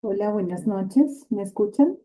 Hola, buenas noches. ¿Me escuchan?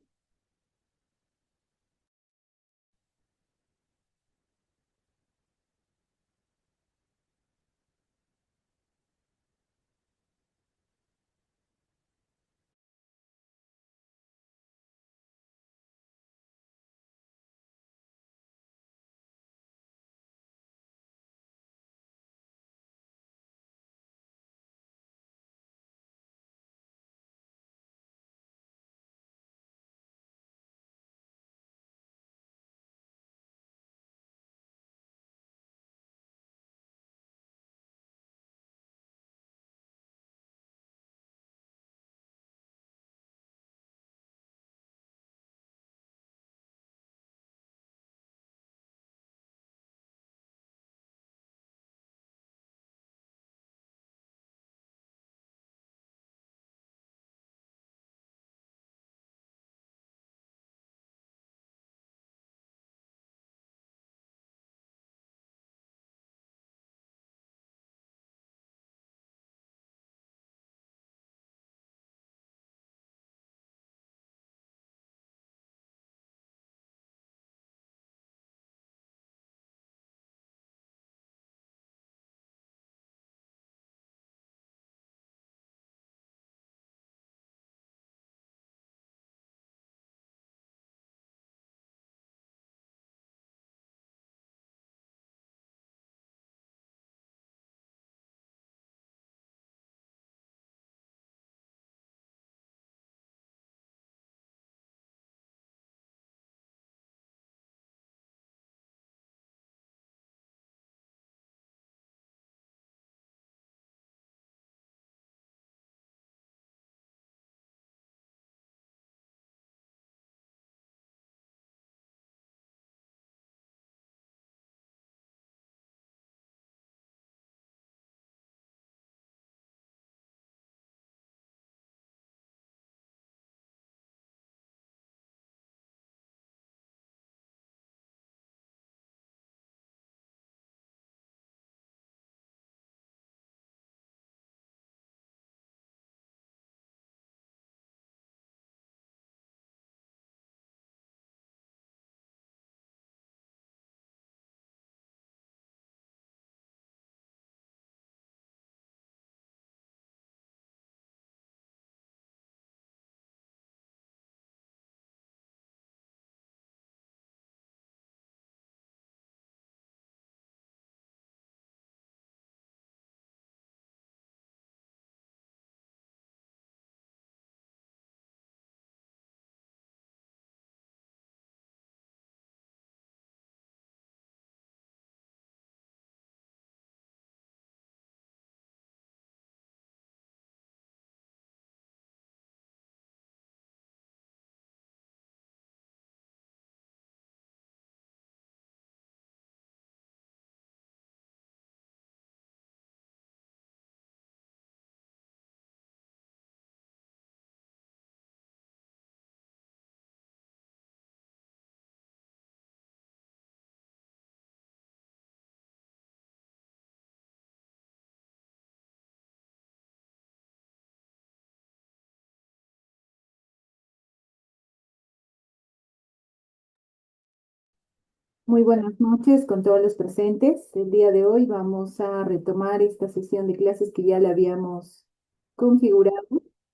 Muy buenas noches con todos los presentes. El día de hoy vamos a retomar esta sesión de clases que ya la habíamos configurado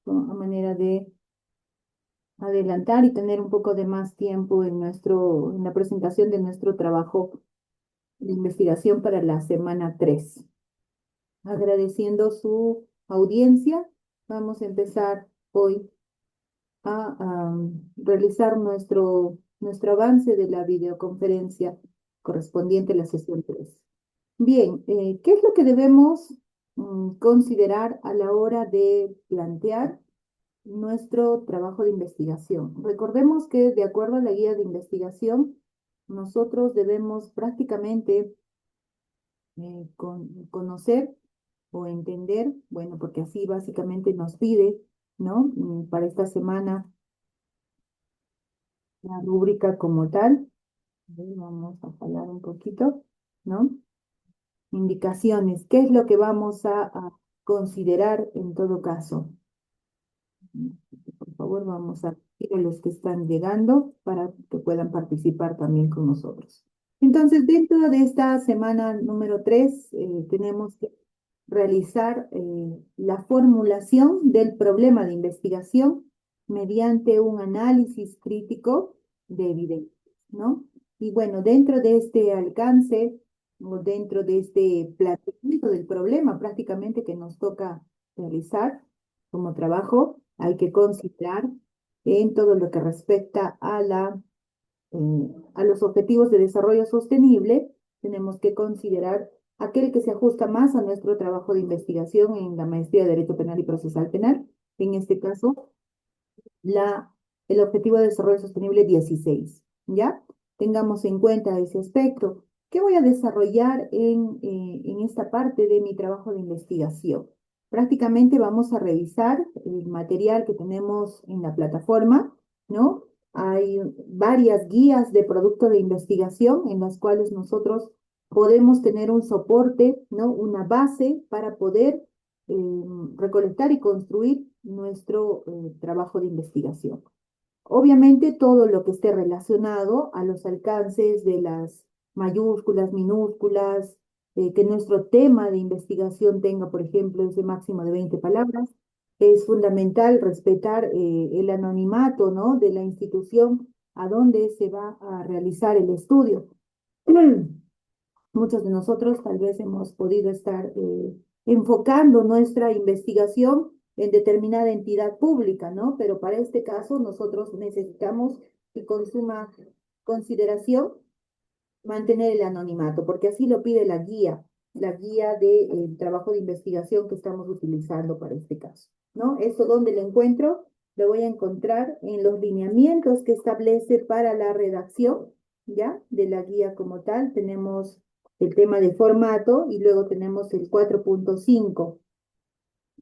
a manera de adelantar y tener un poco de más tiempo en la presentación de nuestro trabajo de investigación para la semana 3. Agradeciendo su audiencia, vamos a empezar hoy a realizar nuestro avance de la videoconferencia correspondiente a la sesión 3. Bien, ¿qué es lo que debemos considerar a la hora de plantear nuestro trabajo de investigación? Recordemos que de acuerdo a la guía de investigación, nosotros debemos prácticamente conocer o entender, bueno, porque así básicamente nos pide, ¿no? Para esta semana la rúbrica como tal. A ver, vamos a hablar un poquito, ¿no? Indicaciones, ¿qué es lo que vamos a considerar en todo caso? favor, vamos a ir a los que están llegando para que puedan participar también con nosotros. Entonces, dentro de esta semana número 3, tenemos que realizar la formulación del problema de investigación mediante un análisis crítico de evidencias, ¿no? Y bueno, dentro de este alcance o dentro de este planteamiento del problema prácticamente que nos toca realizar como trabajo, hay que considerar en todo lo que respecta a los objetivos de desarrollo sostenible, tenemos que considerar aquel que se ajusta más a nuestro trabajo de investigación en la maestría de Derecho Penal y Procesal Penal, en este caso, la, el objetivo de desarrollo sostenible 16, ¿ya? Tengamos en cuenta ese aspecto. ¿Qué voy a desarrollar en esta parte de mi trabajo de investigación? Prácticamente vamos a revisar el material que tenemos en la plataforma, ¿no? Hay varias guías de producto de investigación en las cuales nosotros podemos tener un soporte, ¿no? Una base para poder recolectar y construir nuestro trabajo de investigación. Obviamente todo lo que esté relacionado a los alcances de las mayúsculas, minúsculas, que nuestro tema de investigación tenga, por ejemplo, ese máximo de 20 palabras. Es fundamental respetar el anonimato, ¿no? De la institución a donde se va a realizar el estudio. Muchos de nosotros tal vez hemos podido estar enfocando nuestra investigación en determinada entidad pública, ¿no? Pero para este caso nosotros necesitamos que con suma consideración mantener el anonimato, porque así lo pide la guía de trabajo de investigación que estamos utilizando para este caso, ¿no? ¿Eso dónde lo encuentro? Lo voy a encontrar en los lineamientos que establece para la redacción, ¿ya? De la guía como tal. Tenemos el tema de formato y luego tenemos el 4.5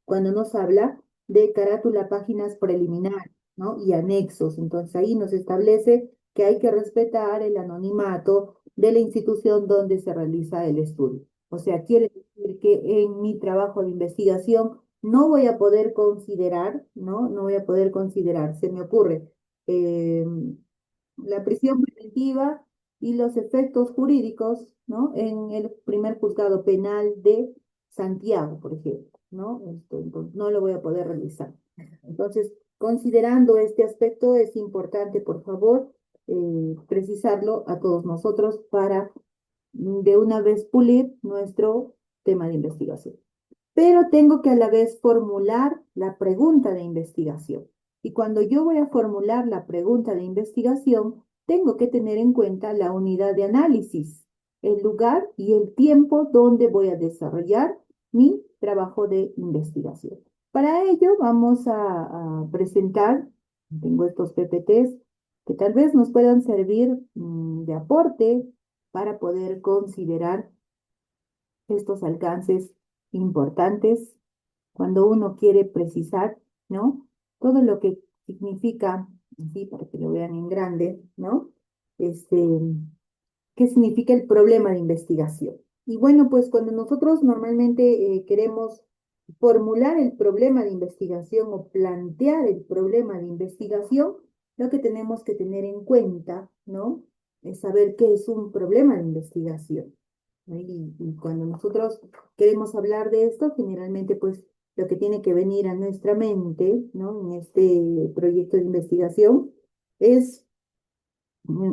cuando nos habla de carátula, páginas preliminares, ¿no? Y anexos. Entonces ahí nos establece que hay que respetar el anonimato de la institución donde se realiza el estudio. O sea, quiere decir que en mi trabajo de investigación no voy a poder considerar, ¿no? No voy a poder considerar, se me ocurre, eh, la prisión preventiva y los efectos jurídicos, ¿no? En el primer juzgado penal de Santiago, por ejemplo, ¿no? Entonces, no lo voy a poder realizar. Entonces, considerando este aspecto, es importante, por favor, precisarlo a todos nosotros para de una vez pulir nuestro tema de investigación. Pero tengo que a la vez formular la pregunta de investigación. Y cuando yo voy a formular la pregunta de investigación, tengo que tener en cuenta la unidad de análisis, el lugar y el tiempo donde voy a desarrollar mi trabajo de investigación. Para ello vamos a presentar, tengo estos PPTs que tal vez nos puedan servir de aporte para poder considerar estos alcances importantes cuando uno quiere precisar, ¿no? Todo lo que significa, así para que lo vean en grande, ¿no? Este, ¿qué significa el problema de investigación? Y bueno, pues cuando nosotros normalmente queremos formular el problema de investigación o plantear el problema de investigación, lo que tenemos que tener en cuenta, ¿no? Es saber qué es un problema de investigación. ¿No? Y cuando nosotros queremos hablar de esto, generalmente pues lo que tiene que venir a nuestra mente, ¿no? En este proyecto de investigación es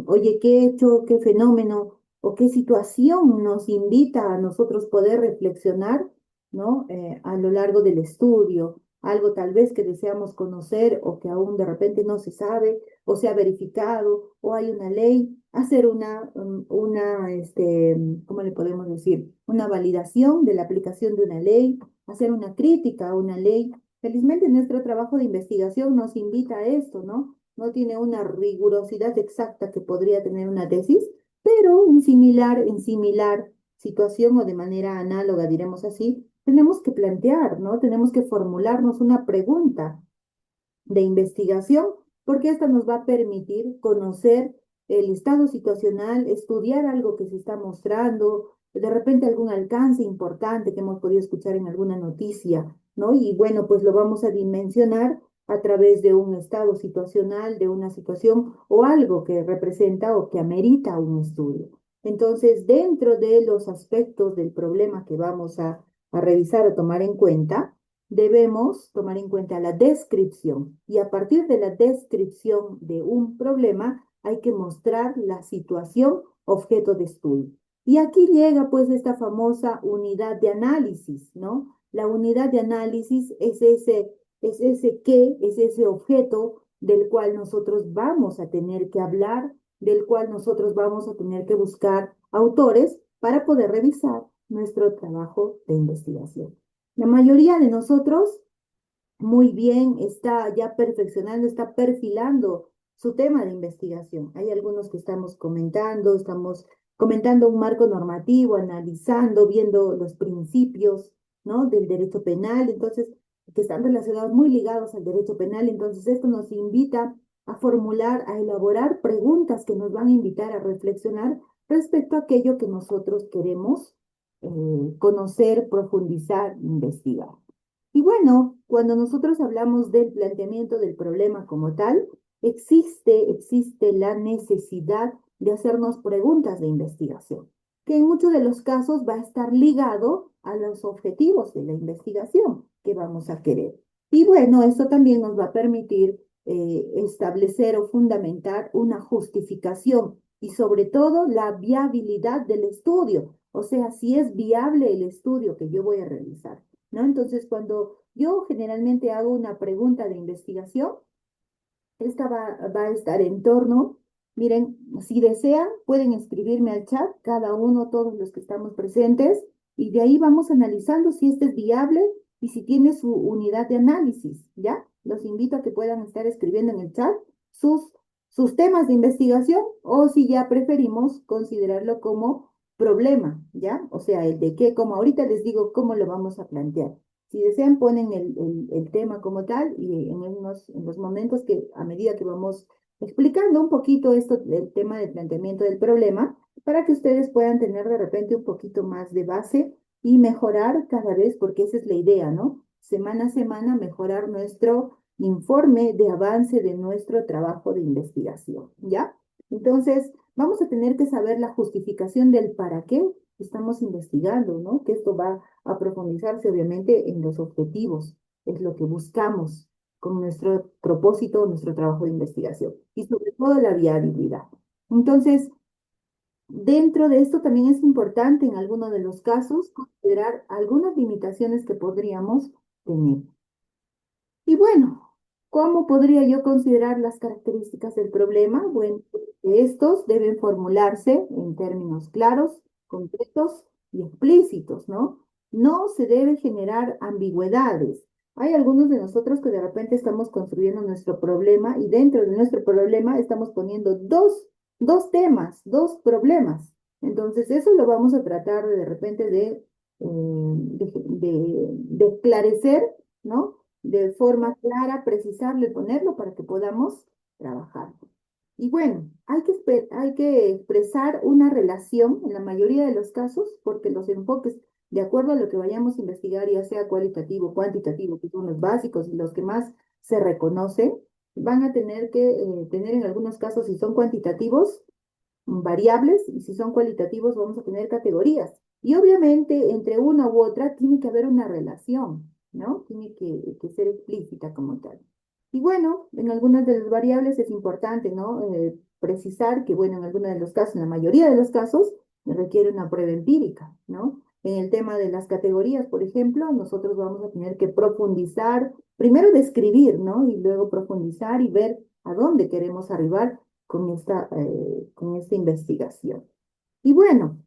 oye, ¿qué hecho, qué fenómeno o qué situación nos invita a nosotros poder reflexionar, ¿no? A lo largo del estudio, algo tal vez que deseamos conocer o que aún de repente no se sabe o se ha verificado o hay una ley, hacer ¿cómo le podemos decir? Una validación de la aplicación de una ley, hacer una crítica a una ley. Felizmente nuestro trabajo de investigación nos invita a esto, ¿no? No tiene una rigurosidad exacta que podría tener una tesis, pero en similar situación o de manera análoga, diremos así, tenemos que plantear, ¿no? Tenemos que formularnos una pregunta de investigación, porque esta nos va a permitir conocer el estado situacional, estudiar algo que se está mostrando, de repente algún alcance importante que hemos podido escuchar en alguna noticia, ¿no? Y bueno, pues lo vamos a dimensionar a través de un estado situacional, de una situación o algo que representa o que amerita un estudio. Entonces, dentro de los aspectos del problema que vamos a revisar o tomar en cuenta, debemos tomar en cuenta la descripción y a partir de la descripción de un problema hay que mostrar la situación objeto de estudio. Y aquí llega pues esta famosa unidad de análisis, ¿no? La unidad de análisis es ese qué, es ese objeto del cual nosotros vamos a tener que hablar, del cual nosotros vamos a tener que buscar autores para poder revisar nuestro trabajo de investigación. La mayoría de nosotros muy bien está ya perfeccionando, está perfilando su tema de investigación. Hay algunos que estamos comentando un marco normativo, analizando, viendo los principios, ¿no? Del derecho penal, entonces, que están relacionados, muy ligados al derecho penal. Entonces, esto nos invita a formular, a elaborar preguntas que nos van a invitar a reflexionar respecto a aquello que nosotros queremos conocer, profundizar, investigar. Y bueno, cuando nosotros hablamos del planteamiento del problema como tal, existe la necesidad de hacernos preguntas de investigación, que en muchos de los casos va a estar ligado a los objetivos de la investigación que vamos a querer. Y bueno, esto también nos va a permitir establecer o fundamentar una justificación y sobre todo la viabilidad del estudio, o sea, si es viable el estudio que yo voy a realizar. ¿No? Entonces, cuando yo generalmente hago una pregunta de investigación, esta va a estar en torno, miren, si desean, pueden escribirme al chat, cada uno, todos los que estamos presentes, y de ahí vamos analizando si este es viable y si tiene su unidad de análisis, ¿ya? Los invito a que puedan estar escribiendo en el chat sus, sus temas de investigación o si ya preferimos considerarlo como problema, ¿ya? O sea, el de qué, como ahorita les digo cómo lo vamos a plantear. Si desean, ponen el tema como tal y en los momentos que, a medida que vamos explicando un poquito esto, el tema del planteamiento del problema, para que ustedes puedan tener de repente un poquito más de base y mejorar cada vez, porque esa es la idea, ¿no? Semana a semana mejorar nuestro informe de avance de nuestro trabajo de investigación, ¿ya? Entonces, vamos a tener que saber la justificación del para qué estamos investigando, ¿no? Que esto va a profundizarse obviamente en los objetivos, es lo que buscamos con nuestro propósito, nuestro trabajo de investigación y sobre todo la viabilidad. Entonces, dentro de esto también es importante en algunos de los casos considerar algunas limitaciones que podríamos tener. Y bueno, ¿cómo podría yo considerar las características del problema? Bueno, estos deben formularse en términos claros, concretos y explícitos, ¿no? No se debe generar ambigüedades. Hay algunos de nosotros que de repente estamos construyendo nuestro problema y dentro de nuestro problema estamos poniendo dos temas, dos problemas. Entonces, eso lo vamos a tratar de repente de esclarecer, ¿no? De forma clara, precisarlo y ponerlo para que podamos trabajar. Y bueno, hay que expresar una relación en la mayoría de los casos, porque los enfoques, de acuerdo a lo que vayamos a investigar, ya sea cualitativo, cuantitativo, que son los básicos y los que más se reconocen, van a tener que tener en algunos casos, si son cuantitativos, variables, y si son cualitativos, vamos a tener categorías. Y obviamente entre una u otra tiene que haber una relación, ¿no? Tiene que ser explícita como tal. Y bueno, en algunas de las variables es importante, ¿no? Precisar que, bueno, en algunos de los casos, en la mayoría de los casos, requiere una prueba empírica, ¿no? En el tema de las categorías, por ejemplo, nosotros vamos a tener que profundizar, primero describir, ¿no? Y luego profundizar y ver a dónde queremos arribar con esta investigación. Y bueno,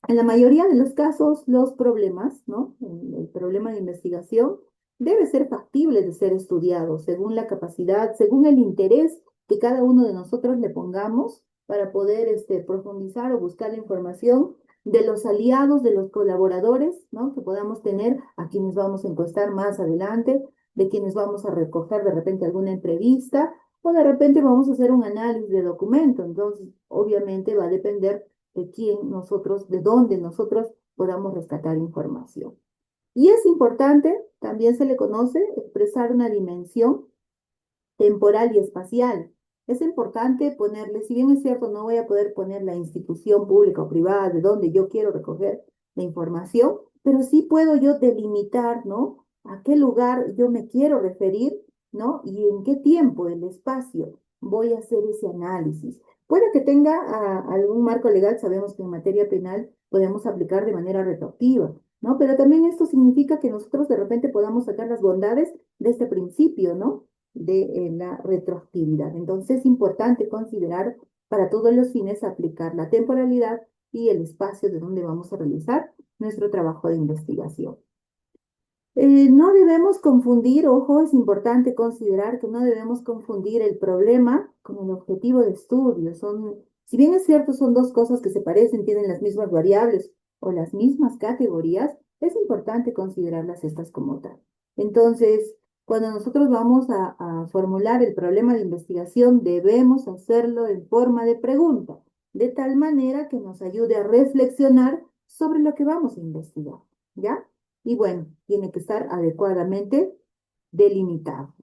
en la mayoría de los casos, los problemas, ¿no? El problema de investigación debe ser factible de ser estudiado según la capacidad, según el interés que cada uno de nosotros le pongamos para poder profundizar o buscar la información de los aliados, de los colaboradores, ¿no? Que podamos tener a quienes vamos a encuestar más adelante, de quienes vamos a recoger de repente alguna entrevista o de repente vamos a hacer un análisis de documento. Entonces, obviamente va a depender de quién nosotros, de dónde nosotros podamos rescatar información. Y es importante, también se le conoce, expresar una dimensión temporal y espacial. Es importante ponerle, si bien es cierto, no voy a poder poner la institución pública o privada de donde yo quiero recoger la información, pero sí puedo yo delimitar, ¿no? A qué lugar yo me quiero referir, ¿no? Y en qué tiempo, el espacio, voy a hacer ese análisis. Puede que tenga algún marco legal, sabemos que en materia penal podemos aplicar de manera retroactiva, ¿no? Pero también esto significa que nosotros de repente podamos sacar las bondades de este principio, ¿no? De la retroactividad. Entonces es importante considerar para todos los fines aplicar la temporalidad y el espacio de donde vamos a realizar nuestro trabajo de investigación. No debemos confundir, ojo, es importante considerar que no debemos confundir el problema con el objetivo de estudio. Son, si bien es cierto, son dos cosas que se parecen, tienen las mismas variables o las mismas categorías, es importante considerarlas estas como tal. Entonces, cuando nosotros vamos a formular el problema de investigación, debemos hacerlo en forma de pregunta, de tal manera que nos ayude a reflexionar sobre lo que vamos a investigar, ¿ya? Y bueno, tiene que estar adecuadamente delimitado.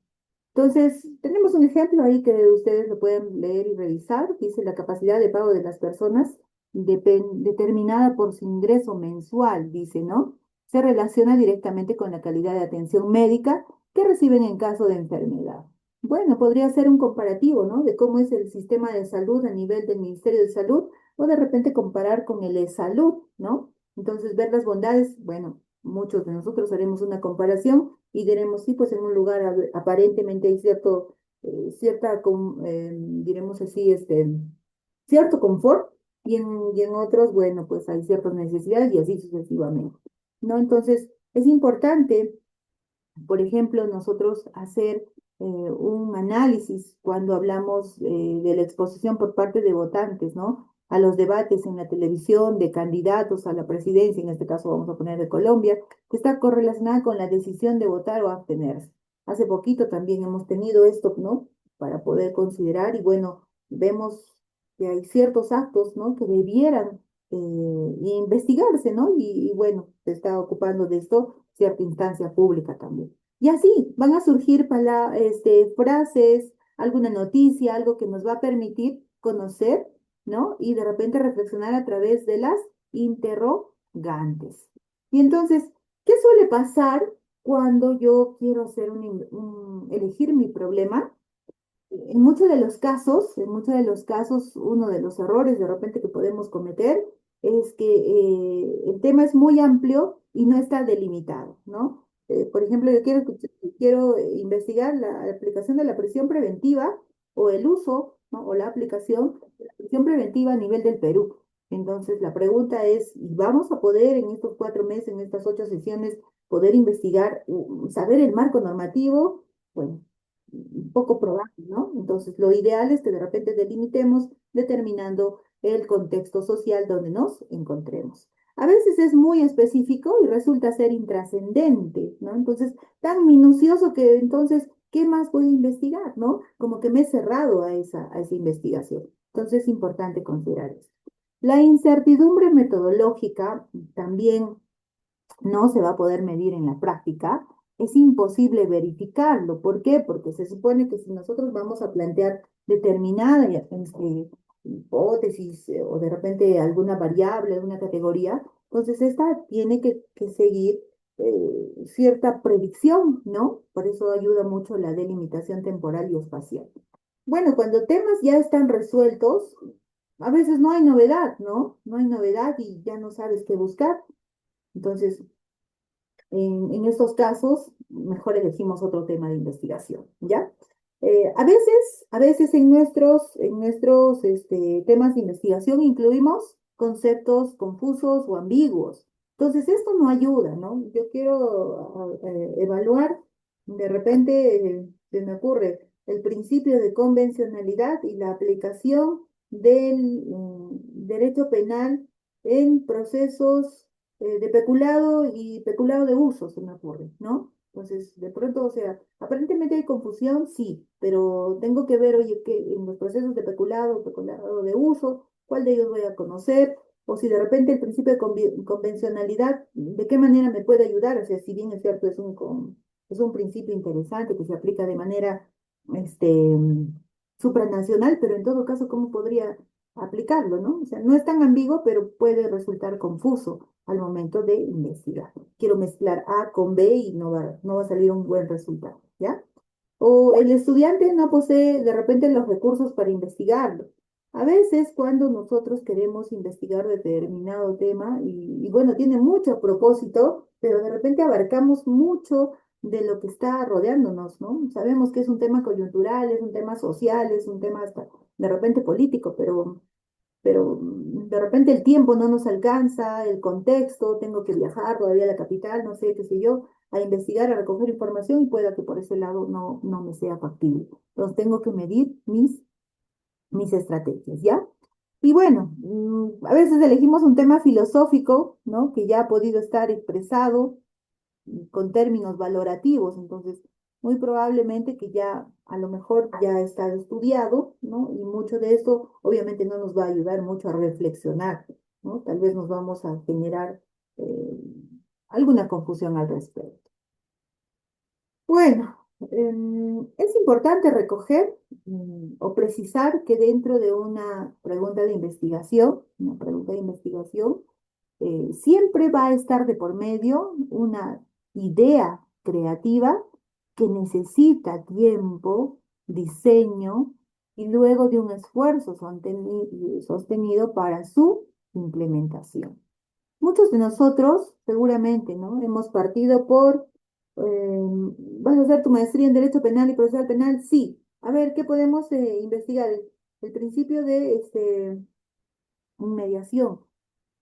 Entonces, tenemos un ejemplo ahí que ustedes lo pueden leer y revisar. Dice la capacidad de pago de las personas determinada por su ingreso mensual, dice, ¿no? Se relaciona directamente con la calidad de atención médica que reciben en caso de enfermedad. Bueno, podría ser un comparativo, ¿no? De cómo es el sistema de salud a nivel del Ministerio de Salud o de repente comparar con el e-salud, ¿no? Entonces, ver las bondades, bueno, muchos de nosotros haremos una comparación y diremos, sí, pues en un lugar aparentemente hay diremos así, cierto confort y en otros, bueno, pues hay ciertas necesidades y así sucesivamente, ¿no? Entonces, es importante, por ejemplo, nosotros hacer un análisis cuando hablamos de la exposición por parte de votantes, ¿no? A los debates en la televisión de candidatos a la presidencia, en este caso vamos a poner de Colombia, que está correlacionada con la decisión de votar o abstenerse. Hace poquito también hemos tenido esto, ¿no? Para poder considerar y bueno, vemos que hay ciertos actos, ¿no? Que debieran investigarse, ¿no? Y bueno, se está ocupando de esto cierta instancia pública también. Y así van a surgir frases, alguna noticia, algo que nos va a permitir conocer, ¿no? Y de repente reflexionar a través de las interrogantes. Y entonces, ¿qué suele pasar cuando yo quiero hacer elegir mi problema? En muchos de los casos, uno de los errores de repente que podemos cometer es que el tema es muy amplio y no está delimitado, ¿no? Por ejemplo, yo quiero investigar la aplicación de la prisión preventiva o el uso, ¿no? O la aplicación de la prisión preventiva a nivel del Perú. Entonces, la pregunta es, ¿y vamos a poder en estos 4 meses, en estas 8 sesiones, poder investigar, saber el marco normativo? Bueno, poco probable, ¿no? Entonces, lo ideal es que de repente delimitemos determinando el contexto social donde nos encontremos. A veces es muy específico y resulta ser intrascendente, ¿no? Entonces, tan minucioso que entonces, ¿qué más voy a investigar, no? Como que me he cerrado a esa investigación. Entonces, es importante considerar eso. La incertidumbre metodológica también no se va a poder medir en la práctica, es imposible verificarlo. ¿Por qué? Porque se supone que si nosotros vamos a plantear determinada hipótesis o de repente alguna variable, alguna categoría, entonces esta tiene que seguir cierta predicción, ¿no? Por eso ayuda mucho la delimitación temporal y espacial. Bueno, cuando temas ya están resueltos, a veces no hay novedad, ¿no? No hay novedad y ya no sabes qué buscar. Entonces, en estos casos, mejor elegimos otro tema de investigación, ¿ya? A veces en nuestros temas de investigación incluimos conceptos confusos o ambiguos. Entonces, esto no ayuda, ¿no? Yo quiero evaluar, de repente se me ocurre el principio de convencionalidad y la aplicación del derecho penal en procesos de peculado y peculado de uso, se me ocurre, ¿no? Entonces, de pronto, o sea, aparentemente hay confusión, sí, pero tengo que ver, oye, que en los procesos de peculado de uso, cuál de ellos voy a conocer, o si de repente el principio de convencionalidad, ¿de qué manera me puede ayudar? O sea, si bien es cierto, es un principio interesante que se aplica de manera este, supranacional, pero en todo caso, ¿cómo podría aplicarlo, no? O sea, no es tan ambiguo, pero puede resultar confuso al momento de investigar. Quiero mezclar A con B y no va a salir un buen resultado, ¿ya? O el estudiante no posee de repente los recursos para investigarlo. A veces cuando nosotros queremos investigar determinado tema y bueno, tiene mucho propósito, pero de repente abarcamos mucho de lo que está rodeándonos, ¿no? Sabemos que es un tema coyuntural, es un tema social, es un tema hasta de repente político, pero de repente el tiempo no nos alcanza, el contexto, tengo que viajar todavía a la capital, no sé, qué sé yo, a investigar, a recoger información y pueda que por ese lado no me sea factible. Entonces tengo que medir mis estrategias, ¿ya? Y bueno, a veces elegimos un tema filosófico, ¿no? Que ya ha podido estar expresado con términos valorativos, entonces muy probablemente que ya a lo mejor ya está estudiado, ¿no? Y mucho de esto obviamente no nos va a ayudar mucho a reflexionar, ¿no? Tal vez nos vamos a generar alguna confusión al respecto. Bueno, es importante recoger o precisar que dentro de una pregunta de investigación, siempre va a estar de por medio una idea creativa que necesita tiempo, diseño y luego de un esfuerzo sostenido para su implementación. Muchos de nosotros, seguramente, ¿no? Hemos partido ¿vas a hacer tu maestría en Derecho Penal y Procesal Penal? Sí. A ver, ¿qué podemos investigar? El principio de mediación.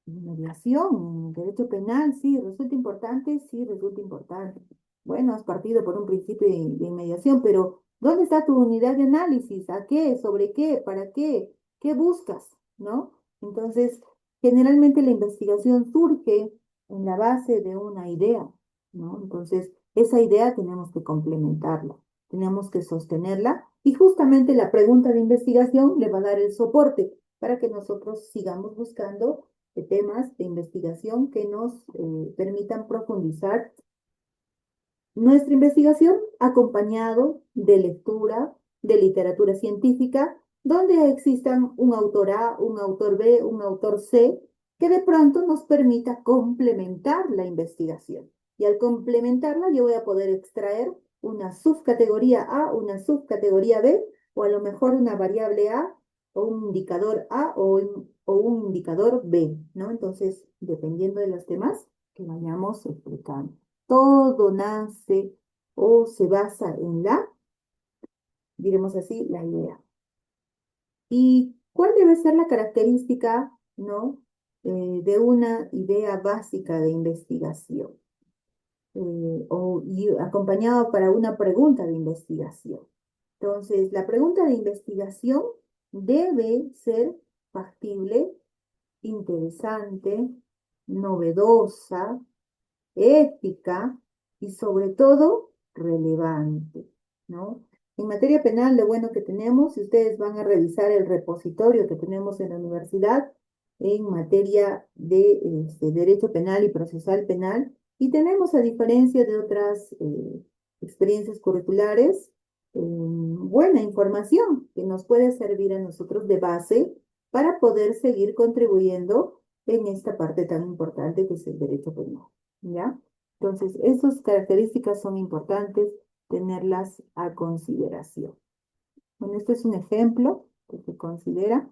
Mediación, derecho penal, sí, resulta importante, sí, resulta importante. Bueno, has partido por un principio de mediación, pero ¿dónde está tu unidad de análisis? ¿A qué? ¿Sobre qué? ¿Para qué? ¿Qué buscas? ¿No? Entonces, generalmente la investigación surge en la base de una idea, ¿no? Entonces, esa idea tenemos que complementarla, tenemos que sostenerla y justamente la pregunta de investigación le va a dar el soporte para que nosotros sigamos buscando de temas de investigación que nos permitan profundizar nuestra investigación acompañado de lectura, de literatura científica, donde existan un autor A, un autor B, un autor C, que de pronto nos permita complementar la investigación. Y al complementarla yo voy a poder extraer una subcategoría A, una subcategoría B, o a lo mejor una variable A, o un indicador A o un indicador B, ¿no? Entonces, dependiendo de los temas que vayamos explicando. Todo nace o se basa en diremos así, la idea. ¿Y cuál debe ser la característica, ¿no? De una idea básica de investigación? Y acompañado para una pregunta de investigación. Entonces, la pregunta de investigación debe ser factible, interesante, novedosa, ética y sobre todo relevante, ¿no? En materia penal, lo bueno que tenemos, si ustedes van a revisar el repositorio que tenemos en la universidad en materia de derecho penal y procesal penal, y tenemos, a diferencia de otras experiencias curriculares, buena información que nos puede servir a nosotros de base para poder seguir contribuyendo en esta parte tan importante que es el derecho penal. ¿Ya? Entonces, esas características son importantes tenerlas a consideración. Bueno, este es un ejemplo que se considera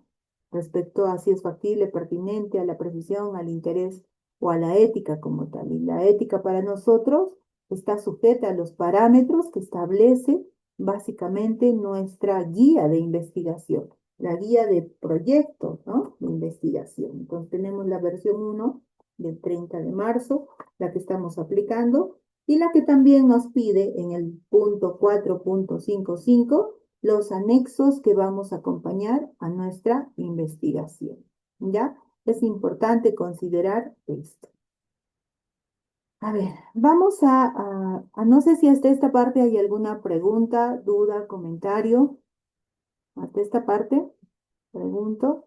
respecto a si es factible, pertinente a la precisión, al interés o a la ética como tal. Y la ética para nosotros está sujeta a los parámetros que establece básicamente nuestra guía de investigación, la guía de proyecto, ¿no? De investigación. Entonces tenemos la versión 1 del 30 de marzo, la que estamos aplicando, y la que también nos pide en el punto 4.55 los anexos que vamos a acompañar a nuestra investigación. ¿Ya? Es importante considerar esto. A ver, vamos no sé si hasta esta parte hay alguna pregunta, duda, comentario. Hasta esta parte, pregunto.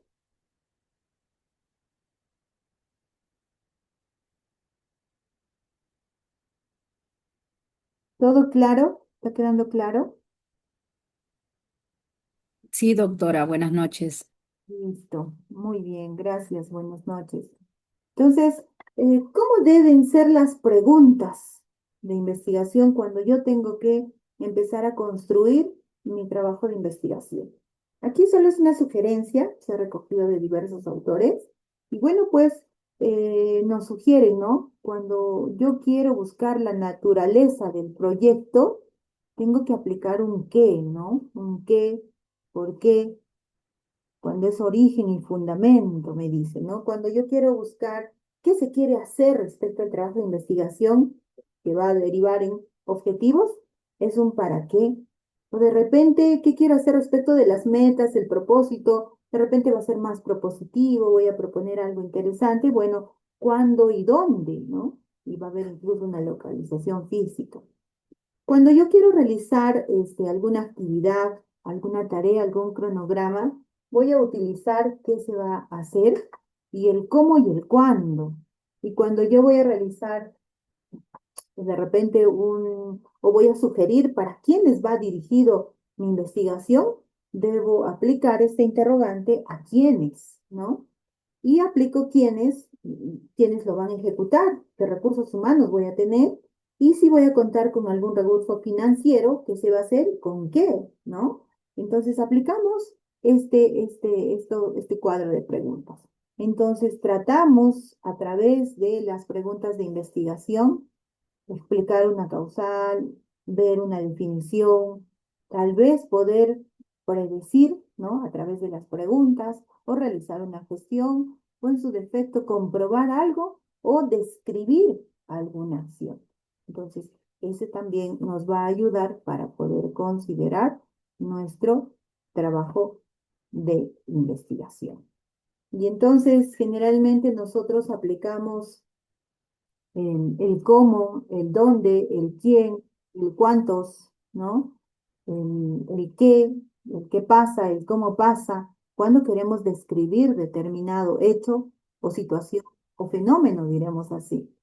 ¿Todo claro? ¿Está quedando claro? Sí, doctora, buenas noches. Listo, muy bien, gracias, buenas noches. Entonces, ¿cómo deben ser las preguntas de investigación cuando yo tengo que empezar a construir mi trabajo de investigación? Aquí solo es una sugerencia, se ha recogido de diversos autores, y bueno, pues nos sugieren, ¿no? Cuando yo quiero buscar la naturaleza del proyecto, tengo que aplicar un qué, ¿no? Un qué, por qué, cuando es origen y fundamento, me dice, ¿no? Cuando yo quiero buscar qué se quiere hacer respecto al trabajo de investigación que va a derivar en objetivos, es un para qué. O de repente, ¿qué quiero hacer respecto de las metas, el propósito? De repente va a ser más propositivo, voy a proponer algo interesante. Bueno, ¿cuándo y dónde, no? Y va a haber incluso una localización física. Cuando yo quiero realizar alguna actividad, alguna tarea, algún cronograma, voy a utilizar qué se va a hacer y el cómo y el cuándo. Y cuando yo voy a realizar de repente o voy a sugerir para quiénes va dirigido mi investigación, debo aplicar este interrogante a quiénes, ¿no? Y aplico quiénes lo van a ejecutar, qué recursos humanos voy a tener y si voy a contar con algún recurso financiero, qué se va a hacer y con qué, ¿no? Entonces aplicamos este cuadro de preguntas. Entonces tratamos a través de las preguntas de investigación explicar una causal, ver una definición, tal vez poder predecir, ¿no? A través de las preguntas o realizar una gestión o en su defecto comprobar algo o describir alguna acción. Entonces, ese también nos va a ayudar para poder considerar nuestro trabajo de investigación. Y entonces, generalmente nosotros aplicamos el cómo, el dónde, el quién, el cuántos, ¿no? El qué pasa, el cómo pasa, cuando queremos describir determinado hecho o situación o fenómeno, diremos así.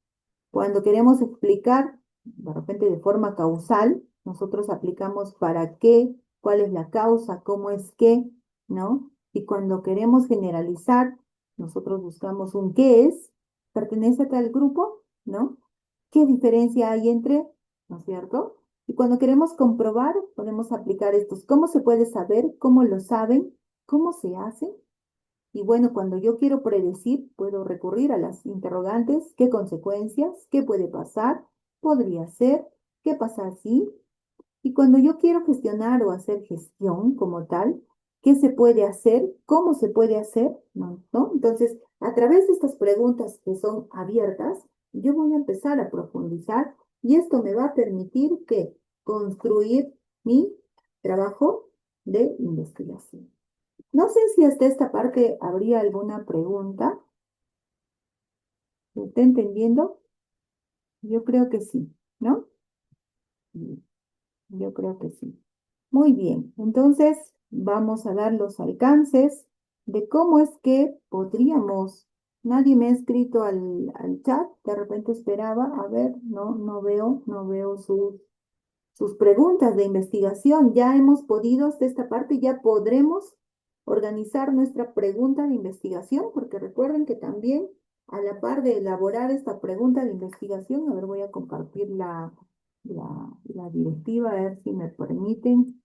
Cuando queremos explicar, de repente de forma causal, nosotros aplicamos para qué, cuál es la causa, cómo es qué, ¿no? Y cuando queremos generalizar, nosotros buscamos un qué es, pertenece a tal grupo, ¿no? ¿Qué diferencia hay entre, ¿no es cierto? Y cuando queremos comprobar, podemos aplicar estos. ¿Cómo se puede saber? ¿Cómo lo saben? ¿Cómo se hace? Y bueno, cuando yo quiero predecir, puedo recurrir a las interrogantes, ¿qué consecuencias? ¿Qué puede pasar? ¿Podría ser? ¿Qué pasa si? Y cuando yo quiero gestionar o hacer gestión como tal, ¿qué se puede hacer? ¿Cómo se puede hacer? ¿No? ¿No? Entonces, a través de estas preguntas que son abiertas, yo voy a empezar a profundizar y esto me va a permitir que construir mi trabajo de investigación. No sé si hasta esta parte habría alguna pregunta. ¿Me está entendiendo? Yo creo que sí, ¿no? Sí, yo creo que sí. Muy bien, entonces vamos a dar los alcances de cómo es que podríamos. Nadie me ha escrito al chat, de repente esperaba, a ver, no veo sus preguntas de investigación. Ya hemos podido, hasta esta parte, ya podremos organizar nuestra pregunta de investigación, porque recuerden que también a la par de elaborar esta pregunta de investigación, a ver, voy a compartir la directiva, a ver si me permiten,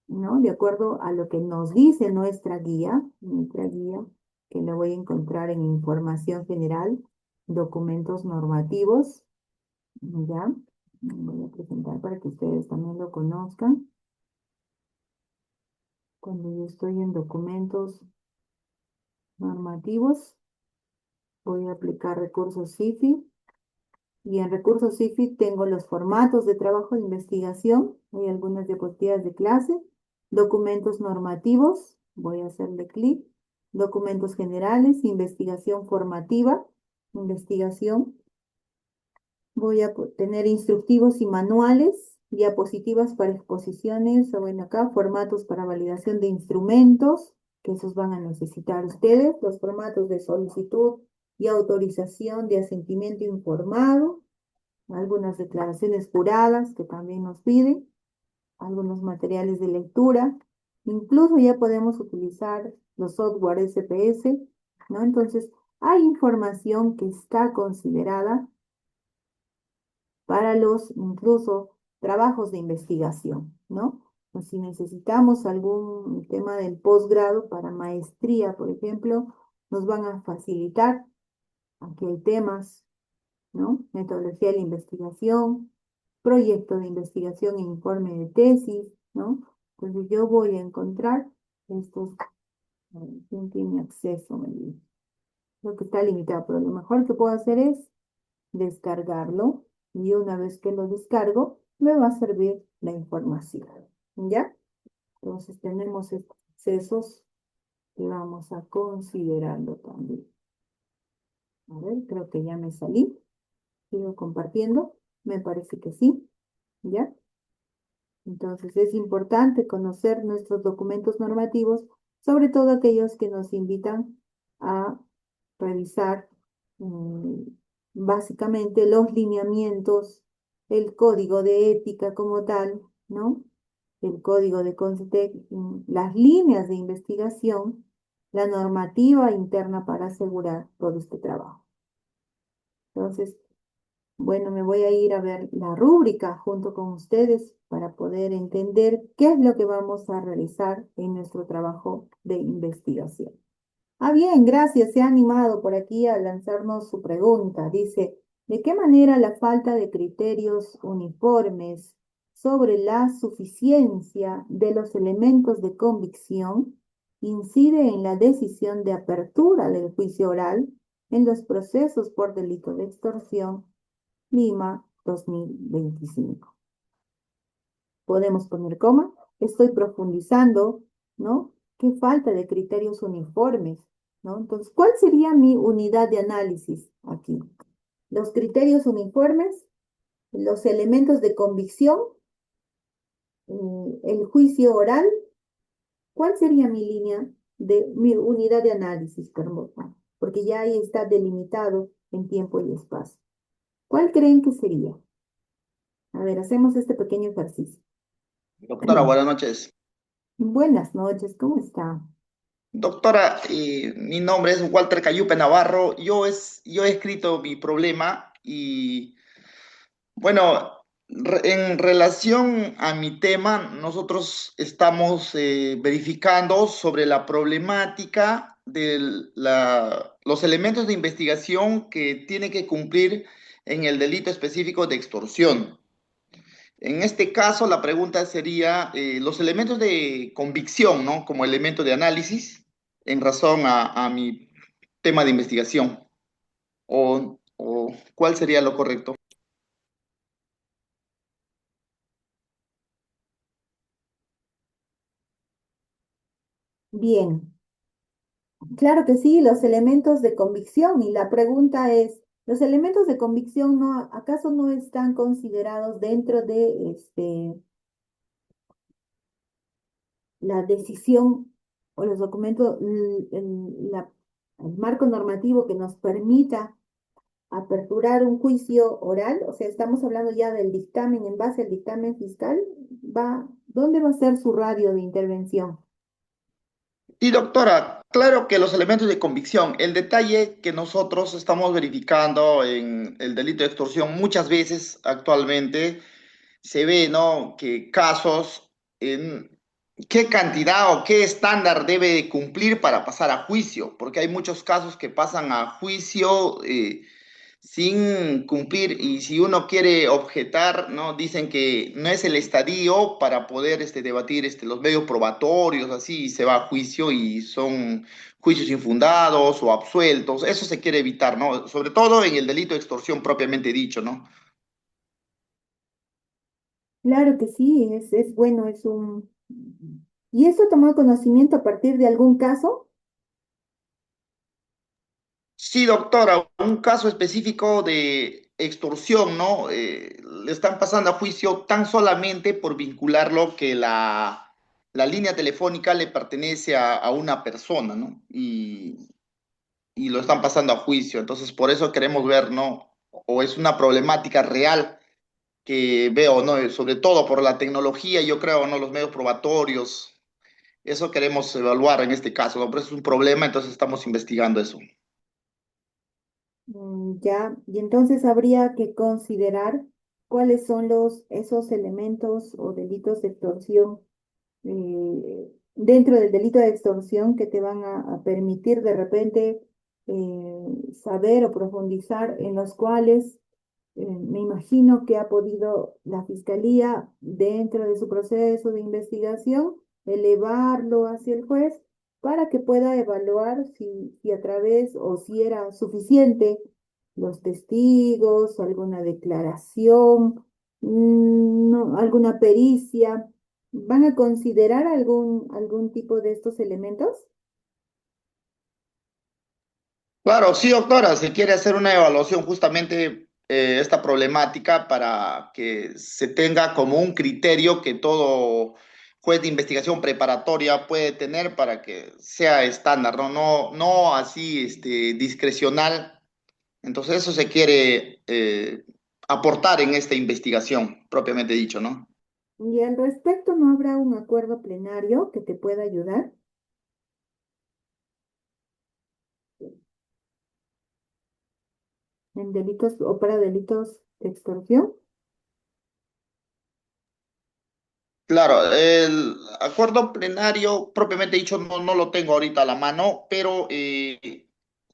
¿no? De acuerdo a lo que nos dice nuestra guía, que la voy a encontrar en información general, documentos normativos, ¿ya? Voy a presentar para que ustedes también lo conozcan. Cuando yo estoy en documentos normativos, voy a aplicar recursos SIFI y en recursos SIFI tengo los formatos de trabajo de investigación, hay algunas diapositivas de clase, documentos normativos, voy a hacerle clic, documentos generales, investigación formativa, investigación. Voy a tener instructivos y manuales, diapositivas para exposiciones, o bueno, acá formatos para validación de instrumentos, que esos van a necesitar ustedes, los formatos de solicitud y autorización de asentimiento informado, algunas declaraciones juradas que también nos piden, algunos materiales de lectura, Incluso ya podemos utilizar los software SPS, ¿no? Entonces, hay información que está considerada para los incluso trabajos de investigación, ¿no? O si necesitamos algún tema del posgrado para maestría, por ejemplo, nos van a facilitar. Aquí hay temas, ¿no? Metodología de la investigación, proyecto de investigación e informe de tesis, ¿no? Entonces yo voy a encontrar estos, ¿quién tiene acceso? Me dice. Creo que está limitado, pero lo mejor que puedo hacer es descargarlo y una vez que lo descargo, me va a servir la información, ¿ya? Entonces tenemos estos accesos que vamos a considerarlo también. A ver, creo que ya me salí. Sigo compartiendo. Me parece que sí, ¿ya? Entonces es importante conocer nuestros documentos normativos, sobre todo aquellos que nos invitan a revisar mm, básicamente los lineamientos, el código de ética como tal, ¿no? El código de CONCETEC, las líneas de investigación, la normativa interna para asegurar todo este trabajo. Entonces, bueno, me voy a ir a ver la rúbrica junto con ustedes para poder entender qué es lo que vamos a realizar en nuestro trabajo de investigación. Ah, bien, gracias. Se ha animado por aquí a lanzarnos su pregunta. Dice, ¿de qué manera la falta de criterios uniformes sobre la suficiencia de los elementos de convicción incide en la decisión de apertura del juicio oral en los procesos por delito de extorsión Lima 2025? Podemos poner coma. Estoy profundizando, ¿no? Qué falta de criterios uniformes, ¿no? Entonces, ¿cuál sería mi unidad de análisis aquí? Los criterios uniformes, los elementos de convicción, el juicio oral. ¿Cuál sería mi línea de mi unidad de análisis, perdón? Porque ya ahí está delimitado en tiempo y espacio. ¿Cuál creen que sería? A ver, hacemos este pequeño ejercicio. Doctora, buenas noches. Buenas noches, ¿cómo está? Doctora, mi nombre es Walter Cayupe Navarro. Yo he escrito mi problema y, bueno, en relación a mi tema, nosotros estamos verificando sobre la problemática de los elementos de investigación que tiene que cumplir en el delito específico de extorsión. En este caso, la pregunta sería los elementos de convicción, ¿no? Como elemento de análisis en razón a mi tema de investigación. O ¿cuál sería lo correcto? Bien, claro que sí, los elementos de convicción. Y la pregunta es, ¿los elementos de convicción no, acaso no están considerados dentro de la decisión o los documentos, el marco normativo que nos permita aperturar un juicio oral? O sea, estamos hablando ya del dictamen, en base al dictamen fiscal, ¿dónde va a ser su radio de intervención? Y doctora, claro que los elementos de convicción, el detalle que nosotros estamos verificando en el delito de extorsión muchas veces actualmente se ve, ¿no? Que casos, qué cantidad o qué estándar debe de cumplir para pasar a juicio, porque hay muchos casos que pasan a juicio sin cumplir y si uno quiere objetar, ¿no? Dicen que no es el estadio para poder debatir los medios probatorios, así, y se va a juicio y son juicios infundados o absueltos, eso se quiere evitar, ¿no? Sobre todo en el delito de extorsión propiamente dicho, ¿no? Claro que sí, es bueno, es un... ¿Y esto tomó conocimiento a partir de algún caso? Sí, doctora, un caso específico de extorsión, ¿no? Le están pasando a juicio tan solamente por vincularlo que la línea telefónica le pertenece a una persona, ¿no? Y lo están pasando a juicio. Entonces, por eso queremos ver, ¿no? O es una problemática real que veo, ¿no? Sobre todo por la tecnología, yo creo, ¿no? Los medios probatorios. Eso queremos evaluar en este caso, ¿no? Pero es un problema, entonces estamos investigando eso. Ya, y entonces habría que considerar cuáles son esos elementos o delitos de extorsión dentro del delito de extorsión que te van a permitir de repente saber o profundizar en los cuales me imagino que ha podido la Fiscalía, dentro de su proceso de investigación, elevarlo hacia el juez para que pueda evaluar si a través o si era suficiente los testigos, alguna declaración, no, alguna pericia. ¿Van a considerar algún tipo de estos elementos? Claro, sí, doctora, se quiere hacer una evaluación justamente esta problemática para que se tenga como un criterio que todo juez de investigación preparatoria puede tener para que sea estándar, ¿no? No así discrecional. Entonces eso se quiere aportar en esta investigación, propiamente dicho, ¿no? Y al respecto, ¿no habrá un acuerdo plenario que te pueda ayudar en delitos o para delitos de extorsión? Claro, el acuerdo plenario, propiamente dicho, no lo tengo ahorita a la mano, pero